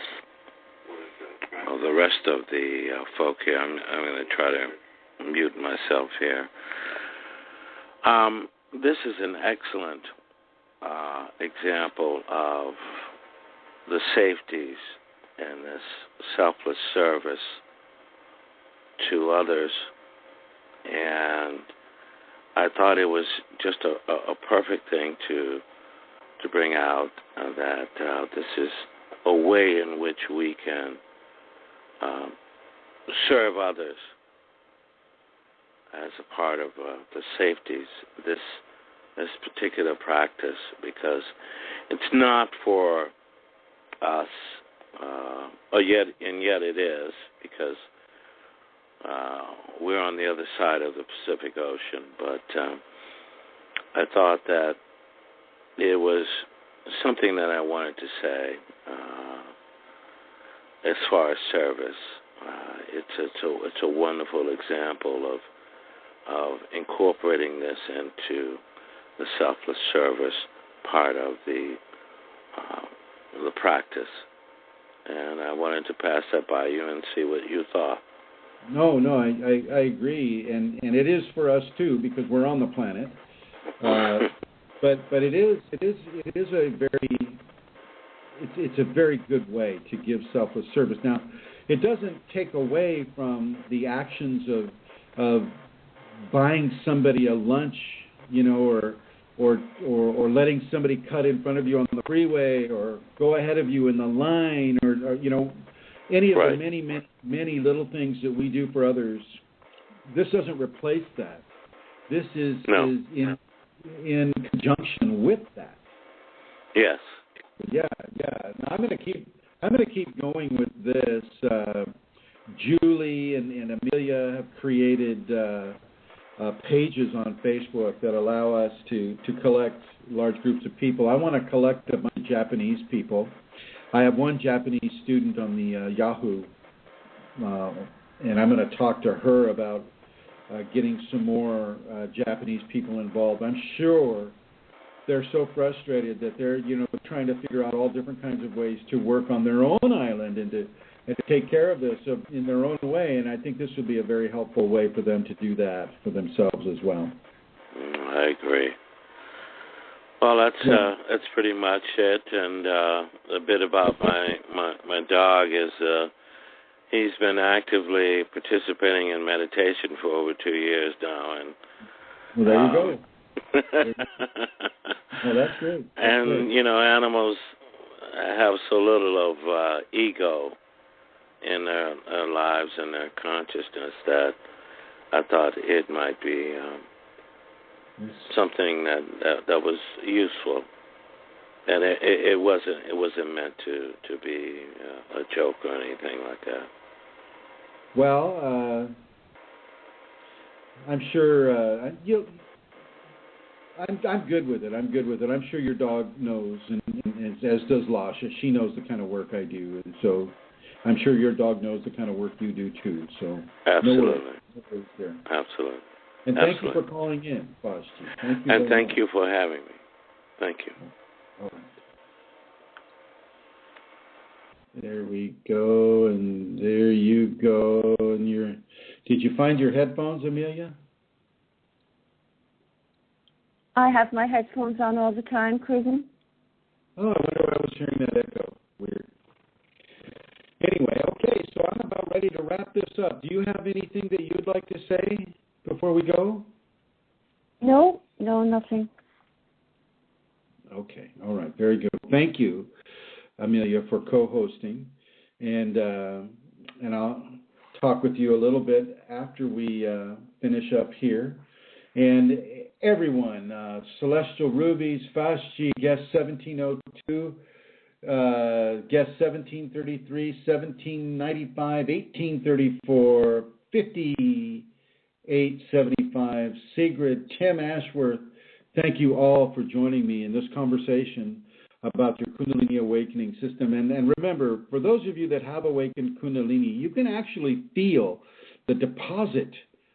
the rest of the folk here. I'm going to try to mute myself here. This is an excellent example of the safeties and this selfless service to others, and I thought it was just a perfect thing to bring out that this is a way in which we can serve others as a part of the safeties, this particular practice, because it's not for us, yet it is, because we're on the other side of the Pacific Ocean. But I thought that it was something that I wanted to say as far as service. It's a wonderful example of incorporating this into the selfless service part of the practice. And I wanted to pass that by you and see what you thought. No, I agree, and it is for us too, because we're on the planet. But it is a very good way to give selfless service. Now, it doesn't take away from the actions of buying somebody a lunch, or letting somebody cut in front of you on the freeway, or go ahead of you in the line, or any of right. the many little things that we do for others. This doesn't replace that. This is in conjunction with that. Yes. Yeah. Now, I'm going to keep going with this. Julie and Amelia have created pages on Facebook that allow us to collect large groups of people. I want to collect a bunch of Japanese people. I have one Japanese student on the Yahoo, and I'm going to talk to her about getting some more Japanese people involved. I'm sure they're so frustrated that they're trying to figure out all different kinds of ways to work on their own island and to take care of this in their own way, and I think this would be a very helpful way for them to do that for themselves as well. I agree. Well, that's pretty much it, and a bit about my dog is he's been actively participating in meditation for over 2 years now, and well, there you go. Well, that's great. And animals have so little of ego in their lives and their consciousness that I thought it might be something that was useful, and it wasn't meant to be a joke or anything like that. Well, I'm sure I'm good with it. I'm sure your dog knows, and as does Lasha. She knows the kind of work I do, and so I'm sure your dog knows the kind of work you do too. So absolutely, no worries there. Absolutely. And thank you for calling in, Bashji. Thank you. And thank you for having me. Thank you. All right. There we go, and there you go. And did you find your headphones, Amelia? I have my headphones on all the time, Chrism. Oh, I wonder why I was hearing that echo. Weird. Anyway, okay, so I'm about ready wrap this up, do you have anything that you'd like to say before we go? No, nothing. Okay, all right, very good. Thank you, Amelia, for co-hosting, and I'll talk with you a little bit after we finish up here. And everyone, Celestial Rubies, Fastg, Guest 1702, Guest 1733, 1795, 1834, 5875, Sigrid, Tim Ashworth, thank you all for joining me in this conversation about your Kundalini awakening system. And remember, for those of you that have awakened Kundalini, you can actually feel the deposit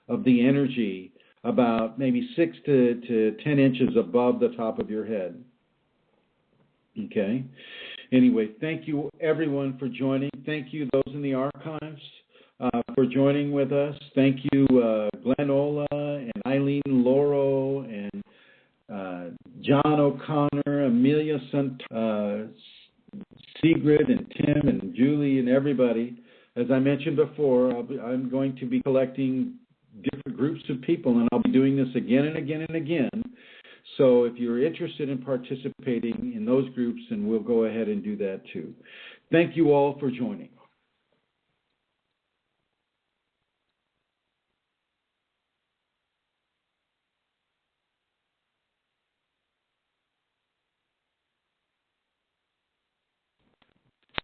of the energy about maybe 6 to 10 inches above the top of your head. Okay? Anyway, thank you everyone for joining. Thank you those in the archives for joining with us. Thank you Glenn Ola and Eileen Lauro and John O'Connor, Amelia Sigrid and Tim and Julie and everybody. As I mentioned before, I'm going to be collecting different groups of people, and I'll be doing this again and again and again. So if you're interested in participating in those groups, then we'll go ahead and do that too. Thank you all for joining.